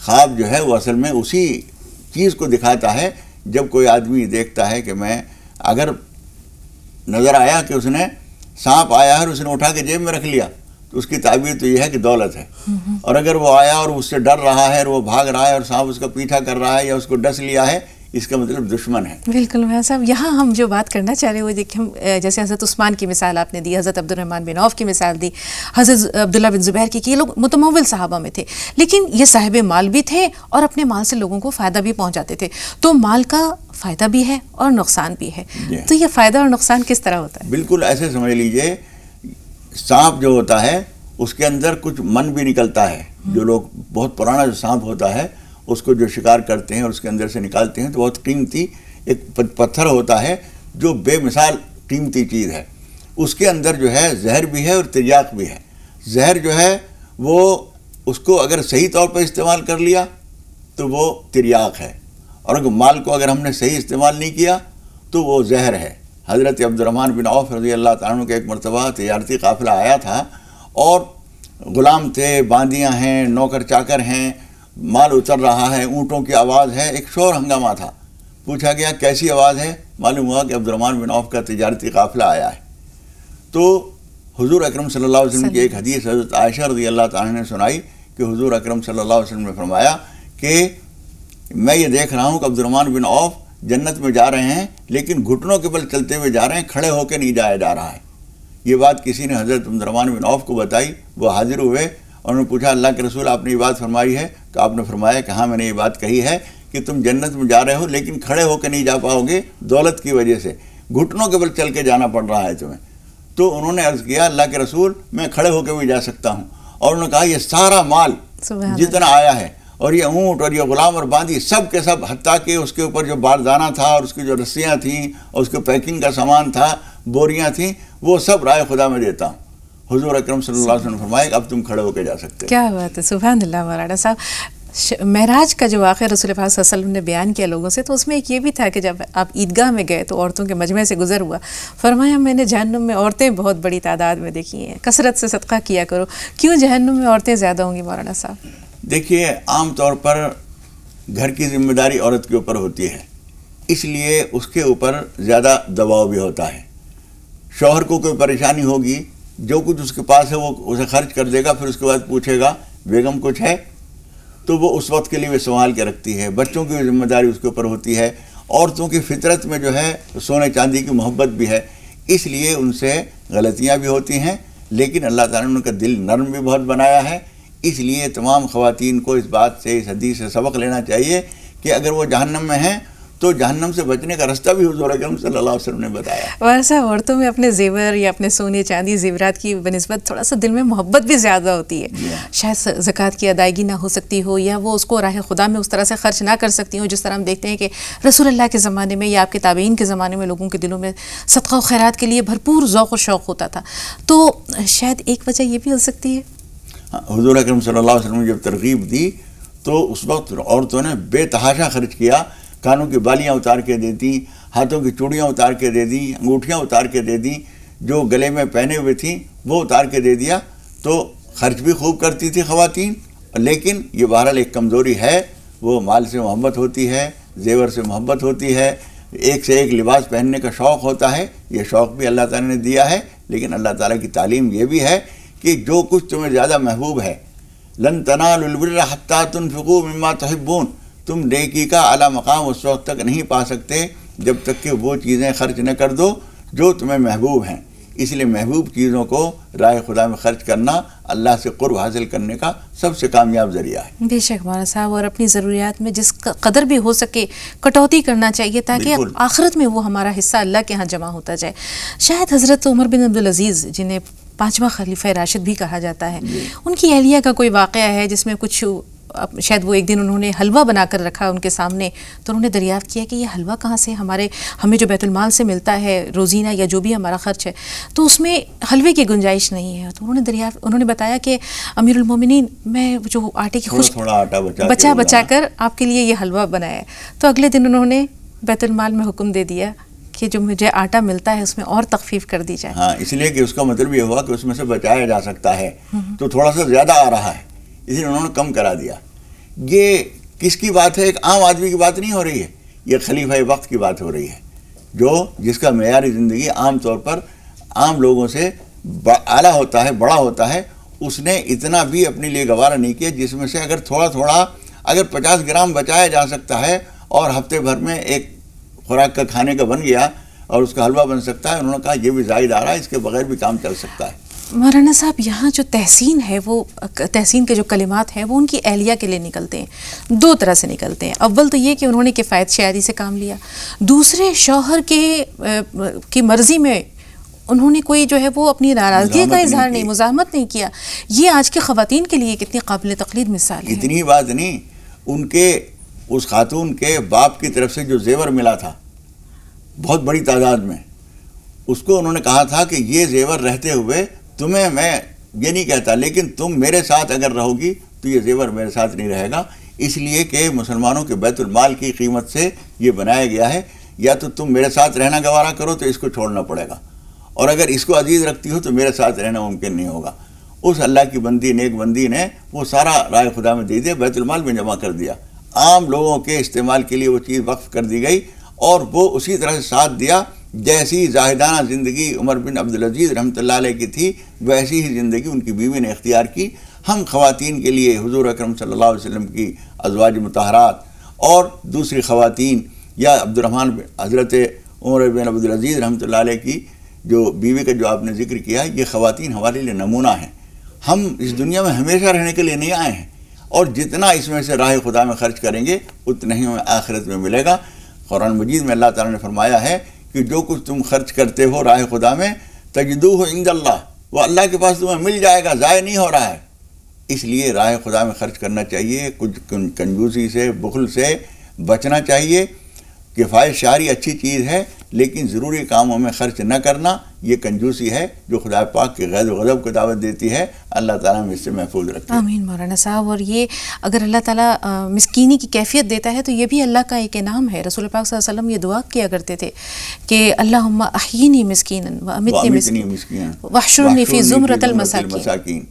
خواب جو ہے وہ اصل میں اسی چیز کو دکھاتا ہے۔ جب کوئی آدمی دیکھتا ہے کہ میں اگر نظر آیا کہ اس نے سانپ آیا ہے اور اس نے اٹھا کے جیب میں رکھ لیا تو اس کی تعبیر تو یہ ہے کہ دولت ہے. اور اگر وہ آیا اور اس سے ڈر رہا ہے اور وہ بھاگ رہا ہے اور سانپ اس کا پیچھا کر رہا ہے یا اس کو ڈس لیا ہے, اس کا مطلب دشمن ہے. بالکل مولانا صاحب, یہاں ہم جو بات کرنا چاہ رہے ہیں وہ دیکھیں, ہم جیسے حضرت عثمان کی مثال آپ نے دی, حضرت عبد الرحمن بن عوف کی مثال دی, حضرت عبداللہ بن زبیر کی, یہ لوگ متمول صحابہ میں تھے, لیکن یہ صاحب مال بھی تھے اور اپنے مال سے لوگوں کو فائدہ بھی پہنچاتے تھے. تو مال کا فائدہ بھی ہے اور نقصان بھی ہے, تو یہ فائدہ اور نقصان کس طرح ہوتا ہے؟ بالکل ایسے سمجھ لیجئے, سانپ جو ہوتا ہے اس کے اندر کچھ من بھی نکلتا ہے. جو لوگ بہت پرانا جو سانپ ہوتا ہے اس کو جو شکار کرتے ہیں اور اس کے اندر سے نکالتے ہیں تو بہت قیمتی ایک پتھر ہوتا ہے جو بے مثال قیمتی چیز ہے. اس کے اندر جو ہے زہر بھی ہے اور تریاق بھی ہے. زہر جو ہے وہ اس کو اگر صحیح طور پر استعمال کر لیا تو وہ تریاق ہے, اور اگر مال کو اگر ہم نے صحیح استعمال نہیں کیا تو وہ زہر ہے. حضرت عبد الرحمن بن عوف رضی اللہ تعالیٰ عنہ کا ایک مرتبہ تجارتی قافلہ آیا تھا اور غلام تھے, باندیاں ہیں, نوکر چاکر ہیں, مال اتر رہا ہے, اونٹوں کی آواز ہے, ایک شور ہنگامہ تھا. پوچھا گیا کیسی آواز ہے؟ معلوم ہوا کہ عبد الرحمن بن عوف کا تجارتی قافلہ آیا ہے. تو حضور اکرم صلی اللہ علیہ وسلم کی ایک حدیث حضرت عائشہ رضی اللہ تعالیٰ نے سنائی کہ حضور اکرم صلی اللہ علیہ وسلم نے فرمایا کہ میں یہ دیکھ رہا ہوں کہ عبد الرحمن بن عوف جنت میں جا رہے ہیں لیکن گھٹنوں کے بل چلتے ہوئے جا رہے ہیں, کھڑے ہو کے نہیں جایا جا رہا ہے. یہ بات کسی نے حضرت عبد الرحمن بن عوف کو بتائی, وہ حاضر ہوئے اور انہوں نے پوچھا اللہ کے رسول آپ نے یہ بات فرمائی ہے؟ تو آپ نے فرمایا کہ ہاں میں نے یہ بات کہی ہے کہ تم جنت میں جا رہے ہو لیکن کھڑے ہو کے نہیں جا پاؤ گے, دولت کی وجہ سے گھٹنوں کے بل چل کے جانا پڑ رہا ہے تمہیں. تو انہوں نے عرض کیا اللہ کے رسول میں کھڑے ہو کے بھی جا سکتا ہوں. اور انہوں نے کہا یہ سارا مال جتنا آیا ہے اور یہ اونٹ اور یہ غلام اور باندی سب کے سب, حتیٰ کہ اس کے اوپر جو باردانہ تھا اور اس کی جو رسیاں تھیں اور اس کے پیکنگ کا سامان تھا, بوریاں تھیں, وہ سب رائے خدا میں دیتا ہوں. حضور اکرم صلی اللہ علیہ وسلم نے فرمایا کہ اب تم کھڑے ہو کے جا سکتے. کیا بات ہے, سبحان اللہ مولانا صاحب. معراج کا جو واقعہ رسول پاک صلی اللہ علیہ وسلم نے بیان کیا لوگوں سے, تو اس میں ایک یہ بھی تھا کہ جب آپ عیدگاہ میں گئے تو عورتوں کے مجمع سے گزر ہوا, فرمایا میں نے جہنم میں عورتیں بہت بڑی تعداد میں دیکھی ہیں, کثرت سے صدقہ کیا کرو. کیوں جہنم میں عورتیں زیادہ ہوں گی مولانا صاحب؟ دیکھیے عام طور پر گھر کی ذمہ داری عورت کے اوپر ہوتی ہے, اس لیے اس کے اوپر زیادہ دباؤ بھی ہوتا ہے. شوہر کو کوئی پریشانی ہوگی, جو کچھ اس کے پاس ہے وہ اسے خرچ کر دے گا, پھر اس کے بعد پوچھے گا بیگم کچھ ہے, تو وہ اس وقت کے لیے وہ سنبھال کے رکھتی ہے. بچوں کی ذمہ داری اس کے اوپر ہوتی ہے. عورتوں کی فطرت میں جو ہے سونے چاندی کی محبت بھی ہے, اس لیے ان سے غلطیاں بھی ہوتی ہیں, لیکن اللہ تعالیٰ نے ان کا دل نرم بھی بہت بنایا ہے. اس لیے تمام خواتین کو اس بات سے, اس حدیث سے سبق لینا چاہیے کہ اگر وہ جہنم میں ہیں تو جہنم سے بچنے کا راستہ بھی حضور اکرم صلی اللہ علیہ وسلم نے بتایا. ویسا عورتوں میں اپنے زیور یا اپنے سونے چاندی زیورات کی بنسبت تھوڑا سا دل میں محبت بھی زیادہ ہوتی ہے. شاید زکوٰۃ کی ادائیگی نہ ہو سکتی ہو, یا وہ اس کو راہ خدا میں اس طرح سے خرچ نہ کر سکتی ہوں جس طرح ہم دیکھتے ہیں کہ رسول اللہ کے زمانے میں یا آپ کے تابعین کے زمانے میں لوگوں کے دلوں میں صدقہ و خیرات کے لیے بھرپور ذوق و شوق ہوتا تھا. تو شاید ایک وجہ یہ بھی ہو سکتی ہے. حضور اکرم صلی اللہ علیہ وسلم نے جب ترغیب دی تو اس وقت عورتوں نے بے تحاشا خرچ کیا. کانوں کی بالیاں اتار کے دے دیں, ہاتھوں کی چوڑیاں اتار کے دے دیں, انگوٹھیاں اتار کے دے دیں, جو گلے میں پہنے ہوئے تھیں وہ اتار کے دے دیا. تو خرچ بھی خوب کرتی تھی خواتین, لیکن یہ بہرحال ایک کمزوری ہے. وہ مال سے محبت ہوتی ہے, زیور سے محبت ہوتی ہے, ایک سے ایک لباس پہننے کا شوق ہوتا ہے. یہ شوق بھی اللہ تعالیٰ نے دیا ہے, لیکن اللہ تعالیٰ کی تعلیم یہ بھی ہے کہ جو کچھ تمہیں زیادہ محبوب ہے, لن تنالوا البر حتی تنفقوا مما تحبون, تم نیکی کا اعلیٰ مقام اس وقت تک نہیں پا سکتے جب تک کہ وہ چیزیں خرچ نہ کر دو جو تمہیں محبوب ہیں. اس لیے محبوب چیزوں کو راہ خدا میں خرچ کرنا اللہ سے قرب حاصل کرنے کا سب سے کامیاب ذریعہ ہے. بے شک مولانا صاحب, اور اپنی ضروریات میں جس قدر بھی ہو سکے کٹوتی کرنا چاہیے تاکہ آخرت میں وہ ہمارا حصہ اللہ کے ہاں جمع ہوتا جائے. شاید حضرت عمر بن عبدالعزیز, جنہیں 5واں خلیفہ راشد بھی کہا جاتا ہے, ان کی اہلیہ کا کوئی واقعہ ہے جس میں کچھ, شاید وہ ایک دن انہوں نے حلوہ بنا کر رکھا ان کے سامنے, تو انہوں نے دریافت کیا کہ یہ حلوہ کہاں سے, ہمیں جو بیت المال سے ملتا ہے روزینہ یا جو بھی ہمارا خرچ ہے تو اس میں حلوے کی گنجائش نہیں ہے. تو انہوں نے بتایا کہ امیر المومنین, میں جو آٹے کی خشک بچا کر آپ کے لیے یہ حلوہ بنایا ہے. تو اگلے دن انہوں نے بیت المال میں حکم دے دیا کہ جو مجھے آٹا ملتا ہے اس میں اور تخفیف کر دی جائے. ہاں, اس لیے کہ اس کا مطلب یہ ہوا کہ اس میں سے بچایا جا سکتا ہے, تو تھوڑا سا زیادہ آ رہا ہے, اس لیے انہوں نے کم کرا دیا. یہ کس کی بات ہے؟ ایک عام آدمی کی بات نہیں ہو رہی ہے, یہ خلیفہ وقت کی بات ہو رہی ہے, جس کا معیاری زندگی عام طور پر عام لوگوں سے اعلیٰ ہوتا ہے, بڑا ہوتا ہے. اس نے اتنا بھی اپنے لیے گوارا نہیں کیا جس میں سے اگر تھوڑا تھوڑا اگر 50 گرام بچایا جا سکتا ہے اور ہفتے بھر میں ایک خوراک کا کھانے کا بن گیا اور اس کا حلوہ بن سکتا ہے، انہوں نے کہا یہ بھی زائد آ رہا ہے، اس کے بغیر بھی کام چل سکتا ہے۔ مولانا صاحب یہاں جو تحسین ہے، وہ تحسین کے جو کلمات ہیں وہ ان کی اہلیہ کے لیے نکلتے ہیں، دو طرح سے نکلتے ہیں۔ اول تو یہ کہ انہوں نے کفایت شعاری سے کام لیا، دوسرے شوہر کی مرضی میں انہوں نے کوئی جو ہے وہ اپنی ناراضگی کا اظہار نہیں، مزاحمت نہیں کیا۔ یہ آج کے خواتین کے لیے کتنی قابل تقلید مثال ہے۔ اتنی بات نہیں، ان کے اس خاتون کے باپ کی طرف سے جو زیور ملا تھا بہت بڑی تعداد میں، اس کو انہوں نے کہا تھا کہ یہ زیور رہتے ہوئے تمہیں میں یہ نہیں کہتا، لیکن تم میرے ساتھ اگر رہو گی تو یہ زیور میرے ساتھ نہیں رہے گا، اس لیے کہ مسلمانوں کے بیت المال کی قیمت سے یہ بنایا گیا ہے، یا تو تم میرے ساتھ رہنا گوارا کرو تو اس کو چھوڑنا پڑے گا، اور اگر اس کو عزیز رکھتی ہو تو میرے ساتھ رہنا ممکن نہیں ہوگا۔ اس اللہ کی بندی، نیک بندی نے وہ سارا رائے خدا میں دے دیا، بیت المال میں جمع کر دیا، عام لوگوں کے استعمال کے لیے وہ چیز وقف کر دی گئی، اور وہ اسی طرح سے ساتھ دیا جیسی زاہدانہ زندگی عمر بن عبدالعزیز رحمۃ اللہ علیہ کی تھی، ویسی ہی زندگی ان کی بیوی نے اختیار کی۔ ہم خواتین کے لیے حضور اکرم صلی اللہ علیہ وسلم کی ازواج مطہرات اور دوسری خواتین، یا حضرت عمر بن عبدالعزیز رحمۃ اللہ علیہ کی جو بیوی کا جو آپ نے ذکر کیا، یہ خواتین ہمارے لیے نمونہ ہیں۔ ہم اس دنیا میں ہمیشہ رہنے کے لیے نہیں آئے ہیں، اور جتنا اس میں سے راہ خدا میں خرچ کریں گے اتنا ہی ہمیں آخرت میں ملے گا۔ قرآن مجید میں اللہ تعالیٰ نے فرمایا ہے کہ جو کچھ تم خرچ کرتے ہو راہ خدا میں تجدوہ عند اللہ، وہ اللہ کے پاس تمہیں مل جائے گا، ضائع نہیں ہو رہا ہے۔ اس لیے راہ خدا میں خرچ کرنا چاہیے، کچھ کنجوسی سے، بخل سے بچنا چاہیے۔ کفایت شعاری اچھی چیز ہے، لیکن ضروری کاموں میں خرچ نہ کرنا یہ کنجوسی ہے جو خدا پاک کے غضب و غضب کو دعوت دیتی ہے۔ اللہ تعالیٰ ہمیں اس سے محفوظ رکھے۔ آمین مولانا صاحب۔ اور یہ اگر اللہ تعالیٰ مسکینی کی کیفیت دیتا ہے تو یہ بھی اللہ کا ایک انعام ہے۔ رسول پاک صلی اللہ علیہ وسلم یہ دعا کیا کرتے تھے کہ اللہم احیینی مسکینا وامیتنی مسکینا واحشرنی فی زمرۃ المساکین۔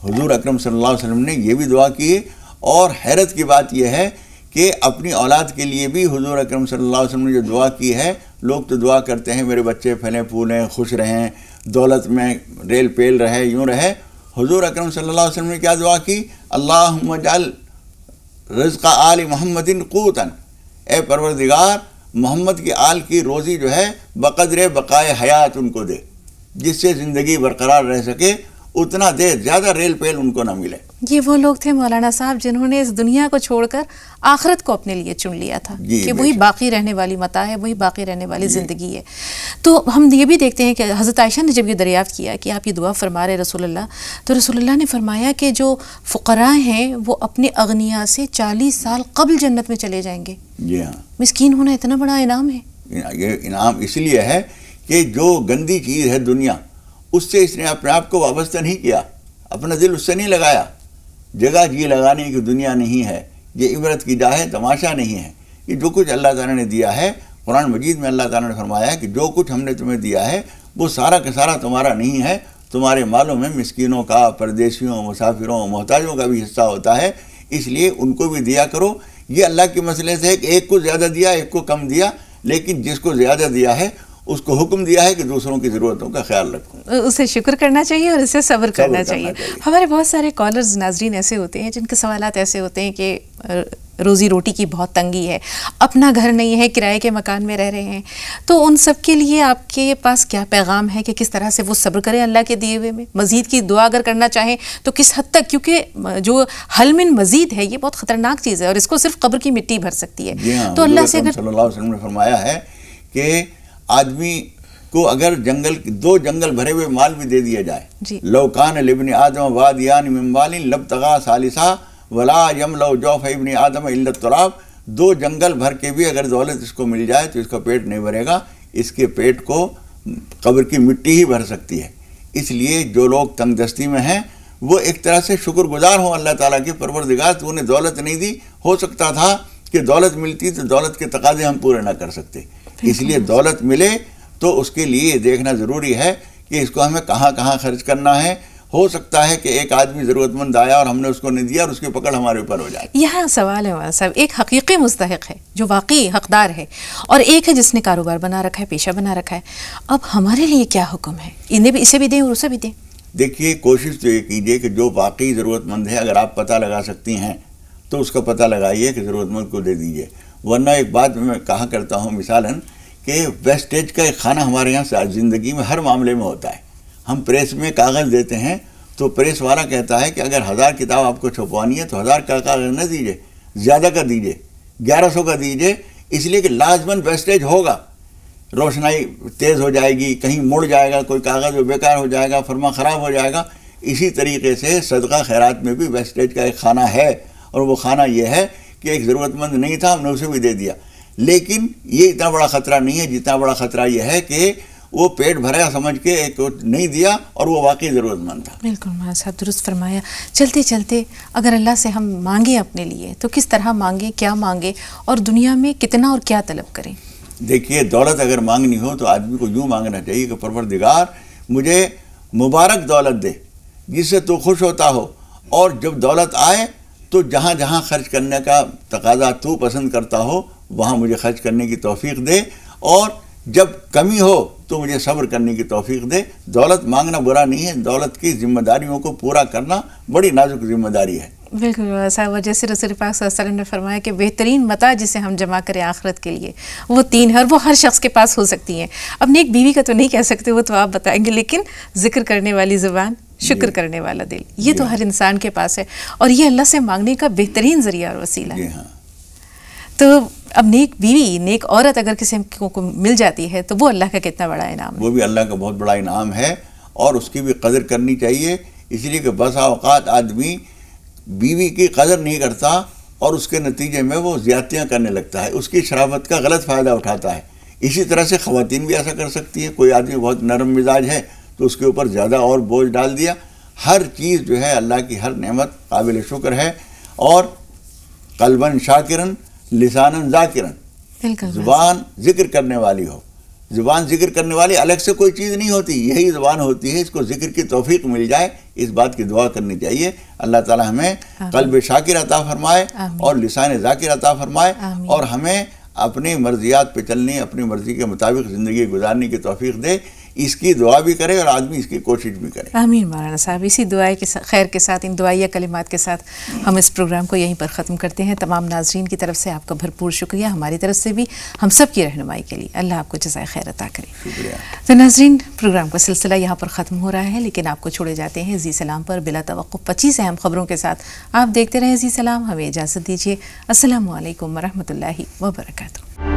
حضور اکرم صلی اللہ علیہ وسلم نے یہ بھی دعا کی، اور حیرت کی بات یہ ہے کہ اپنی اولاد کے لیے بھی حضور اکرم صلی اللہ علیہ وسلم نے جو دعا کی ہے، لوگ تو دعا کرتے ہیں میرے بچے پھلیں پھولیں، خوش رہیں، دولت میں ریل پیل رہے، یوں رہے۔ حضور اکرم صلی اللہ علیہ وسلم نے کیا دعا کی؟ اللہم اجعل رزق آل محمد قوتاً، اے پروردگار محمد کی آل کی روزی جو ہے بقدر بقائے حیات ان کو دے، جس سے زندگی برقرار رہ سکے، اتنا دے، زیادہ ریل پیل ان کو نہ ملے۔ یہ وہ لوگ تھے مولانا صاحب جنہوں نے اس دنیا کو چھوڑ کر آخرت کو اپنے لیے چن لیا تھا کہ وہی باقی رہنے والی متاع ہے، وہی باقی رہنے والی زندگی ہے۔ تو ہم یہ بھی دیکھتے ہیں کہ حضرت عائشہ نے جب یہ دریافت کیا کہ آپ یہ دعا فرما رہے رسول اللہ، تو رسول اللہ نے فرمایا کہ جو فقراء ہیں وہ اپنے اغنیاء سے 40 سال قبل جنت میں چلے جائیں گے۔ جی ہاں، مسکین ہونا اتنا بڑا انعام ہے۔ یہ انعام اس لیے ہے کہ جو گندی چیز ہے دنیا، اس سے اس نے اپنے آپ کو وابستہ نہیں کیا، اپنا دل اس سے نہیں لگایا۔ جگہ جی لگانے کی دنیا نہیں ہے، یہ عبرت کی جا ہے، تماشا نہیں ہے۔ یہ جو کچھ اللہ تعالیٰ نے دیا ہے، قرآن مجید میں اللہ تعالیٰ نے فرمایا ہے کہ جو کچھ ہم نے تمہیں دیا ہے وہ سارا کا سارا تمہارا نہیں ہے، تمہارے مالوں میں مسکینوں کا، پردیسیوں، مسافروں، محتاجوں کا بھی حصہ ہوتا ہے، اس لیے ان کو بھی دیا کرو۔ یہ اللہ کے مسئلے سے ہے کہ ایک کو زیادہ دیا، ایک کو کم دیا، لیکن جس کو زیادہ دیا ہے اس کو حکم دیا ہے کہ دوسروں کی ضرورتوں کا خیال رکھو، اسے شکر کرنا چاہیے اور اسے صبر کرنا چاہیے۔ ہمارے بہت سارے کالرز ناظرین ایسے ہوتے ہیں جن کے سوالات ایسے ہوتے ہیں کہ روزی روٹی کی بہت تنگی ہے، اپنا گھر نہیں ہے، کرائے کے مکان میں رہ رہے ہیں، تو ان سب کے لیے آپ کے پاس کیا پیغام ہے کہ کس طرح سے وہ صبر کریں اللہ کے دیے ہوئے میں؟ مزید کی دعا اگر کرنا چاہیں تو کس حد تک؟ کیونکہ جو حل من مزید ہے یہ بہت خطرناک چیز ہے اور اس کو صرف قبر کی مٹی بھر سکتی ہے۔ تو اللہ سے صلی اللہ علیہ وسلم نے فرمایا ہے کہ آدمی کو اگر دو جنگل بھرے ہوئے مال بھی دے دیا جائے، لو کان لابن آدم وادیان من مال لابتغى ثالثا ولا یملأ جوف ابن آدم الا التراب، 2 جنگل بھر کے بھی اگر دولت اس کو مل جائے تو اس کا پیٹ نہیں بھرے گا، اس کے پیٹ کو قبر کی مٹی ہی بھر سکتی ہے۔ اس لیے جو لوگ تنگ دستی میں ہیں وہ ایک طرح سے شکر گزار ہوں اللہ تعالیٰ کے، پروردگار تو انہیں دولت نہیں دی، ہو سکتا تھا کہ دولت ملتی تو دولت کے تقاضے ہم پورے نہ کر سکتے، اس لیے دولت ملے تو اس کے لیے دیکھنا ضروری ہے کہ اس کو ہمیں کہاں کہاں خرچ کرنا ہے۔ ہو سکتا ہے کہ ایک آدمی ضرورت مند آیا اور ہم نے اس کو نہیں دیا اور اس کی پکڑ ہمارے اوپر ہو جائے۔ یہاں سوال ہے مولانا صاحب، ایک حقیقی مستحق ہے جو واقعی حقدار ہے، اور ایک ہے جس نے کاروبار بنا رکھا ہے، پیشہ بنا رکھا ہے۔ اب ہمارے لیے کیا حکم ہے؟ انہیں بھی، اسے بھی دیں اور اسے بھی دیں؟ دیکھیے کوشش تو یہ کیجیے کہ جو واقعی ضرورت مند ہے اگر آپ پتہ لگا سکتی ہیں تو اس کا پتہ لگائیے کہ ضرورت مند کو دے دیجیے. ورنہ ایک بات میں کہا کرتا ہوں مثالاً کہ ویسٹیج کا ایک کھانا ہمارے یہاں زندگی میں ہر معاملے میں ہوتا ہے. ہم پریس میں کاغذ دیتے ہیں تو پریس والا کہتا ہے کہ اگر 1000 کتاب آپ کو چھپوانی ہے تو 1000 کا کاغذ نہ دیجیے، زیادہ کا دیجیے، 1100 کا دیجیے، اس لیے کہ لازماً ویسٹیج ہوگا. روشنائی تیز ہو جائے گی، کہیں مڑ جائے گا، کوئی کاغذ بیکار ہو جائے گا، فرما خراب ہو جائے گا. اسی طریقے سے صدقہ خیرات میں بھی ویسٹیج کا ایک کھانا ہے، اور وہ کھانا یہ ہے کہ ایک ضرورت مند نہیں تھا، ہم نے اسے بھی دے دیا. لیکن یہ اتنا بڑا خطرہ نہیں ہے جتنا بڑا خطرہ یہ ہے کہ وہ پیٹ بھرا سمجھ کے ایک نہیں دیا اور وہ واقعی ضرورت مند تھا. بالکل مولانا صاحب درست فرمایا. چلتے چلتے اگر اللہ سے ہم مانگیں اپنے لیے تو کس طرح مانگیں، کیا مانگیں، اور دنیا میں کتنا اور کیا طلب کریں؟ دیکھیے دولت اگر مانگنی ہو تو آدمی کو یوں مانگنا چاہیے کہ پروردگار مجھے مبارک دولت دے جس سے تو خوش ہوتا ہو، اور جب دولت آئے تو جہاں جہاں خرچ کرنے کا تقاضا تو پسند کرتا ہو وہاں مجھے خرچ کرنے کی توفیق دے، اور جب کمی ہو تو مجھے صبر کرنے کی توفیق دے. دولت مانگنا برا نہیں ہے، دولت کی ذمہ داریوں کو پورا کرنا بڑی نازک ذمہ داری ہے. بالکل صاحب، جیسے رسول پاک صلی اللہ علیہ وسلم نے فرمایا کہ بہترین متاع جسے ہم جمع کریں آخرت کے لیے وہ 3 ہے، اور وہ ہر شخص کے پاس ہو سکتی ہیں. اب نیک بیوی کا تو نہیں کہہ سکتے، وہ تو آپ بتائیں گے، لیکن ذکر کرنے والی زبان، شکر کرنے والا دل، یہ تو ہر انسان کے پاس ہے، اور یہ اللہ سے مانگنے کا بہترین ذریعہ اور وسیلہ ہے. تو اب نیک بیوی، نیک عورت اگر کسی کو مل جاتی ہے تو وہ اللہ کا کتنا بڑا انعام ہے. وہ بھی اللہ کا بہت بڑا انعام ہے، اور اس کی بھی قدر کرنی چاہیے. اس لیے کہ بسا اوقات آدمی بیوی کی قدر نہیں کرتا اور اس کے نتیجے میں وہ زیادتیاں کرنے لگتا ہے، اس کی شرافت کا غلط فائدہ اٹھاتا ہے. اسی طرح سے خواتین بھی ایسا کر سکتی ہے. کوئی آدمی بہت نرم مزاج ہے تو اس کے اوپر زیادہ اور بوجھ ڈال دیا. ہر چیز جو ہے اللہ کی ہر نعمت قابل شکر ہے. اور قلباً شاکرن لساناً ذاکرن، زبان ذکر کرنے والی ہو. زبان ذکر کرنے والی الگ سے کوئی چیز نہیں ہوتی، یہی زبان ہوتی ہے. اس کو ذکر کی توفیق مل جائے، اس بات کی دعا کرنی چاہیے. اللہ تعالی ہمیں قلب شاکر عطا فرمائے اور لسان ذاکر عطا فرمائے، اور ہمیں اپنی مرضیات پہ چلنے، اپنی مرضی کے مطابق زندگی گزارنے کی توفیق دے. اس کی دعا بھی کرے اور آدمی اس کی کوشش بھی کرے. آمین مولانا صاحب. اسی دعائے کے خیر کے ساتھ، ان دعائیہ کلمات کے ساتھ ہم اس پروگرام کو یہیں پر ختم کرتے ہیں. تمام ناظرین کی طرف سے آپ کا بھرپور شکریہ، ہماری طرف سے بھی ہم سب کی رہنمائی کے لیے. اللہ آپ کو جزائے خیر عطا کرے. شکریہ. تو ناظرین، پروگرام کا سلسلہ یہاں پر ختم ہو رہا ہے، لیکن آپ کو چھوڑے جاتے ہیں زی سلام پر بلا توقف 25 اہم خبروں کے ساتھ. آپ دیکھتے رہیں زی سلام. ہمیں اجازت دیجیے. السلام علیکم ورحمۃ اللہ وبرکاتہ.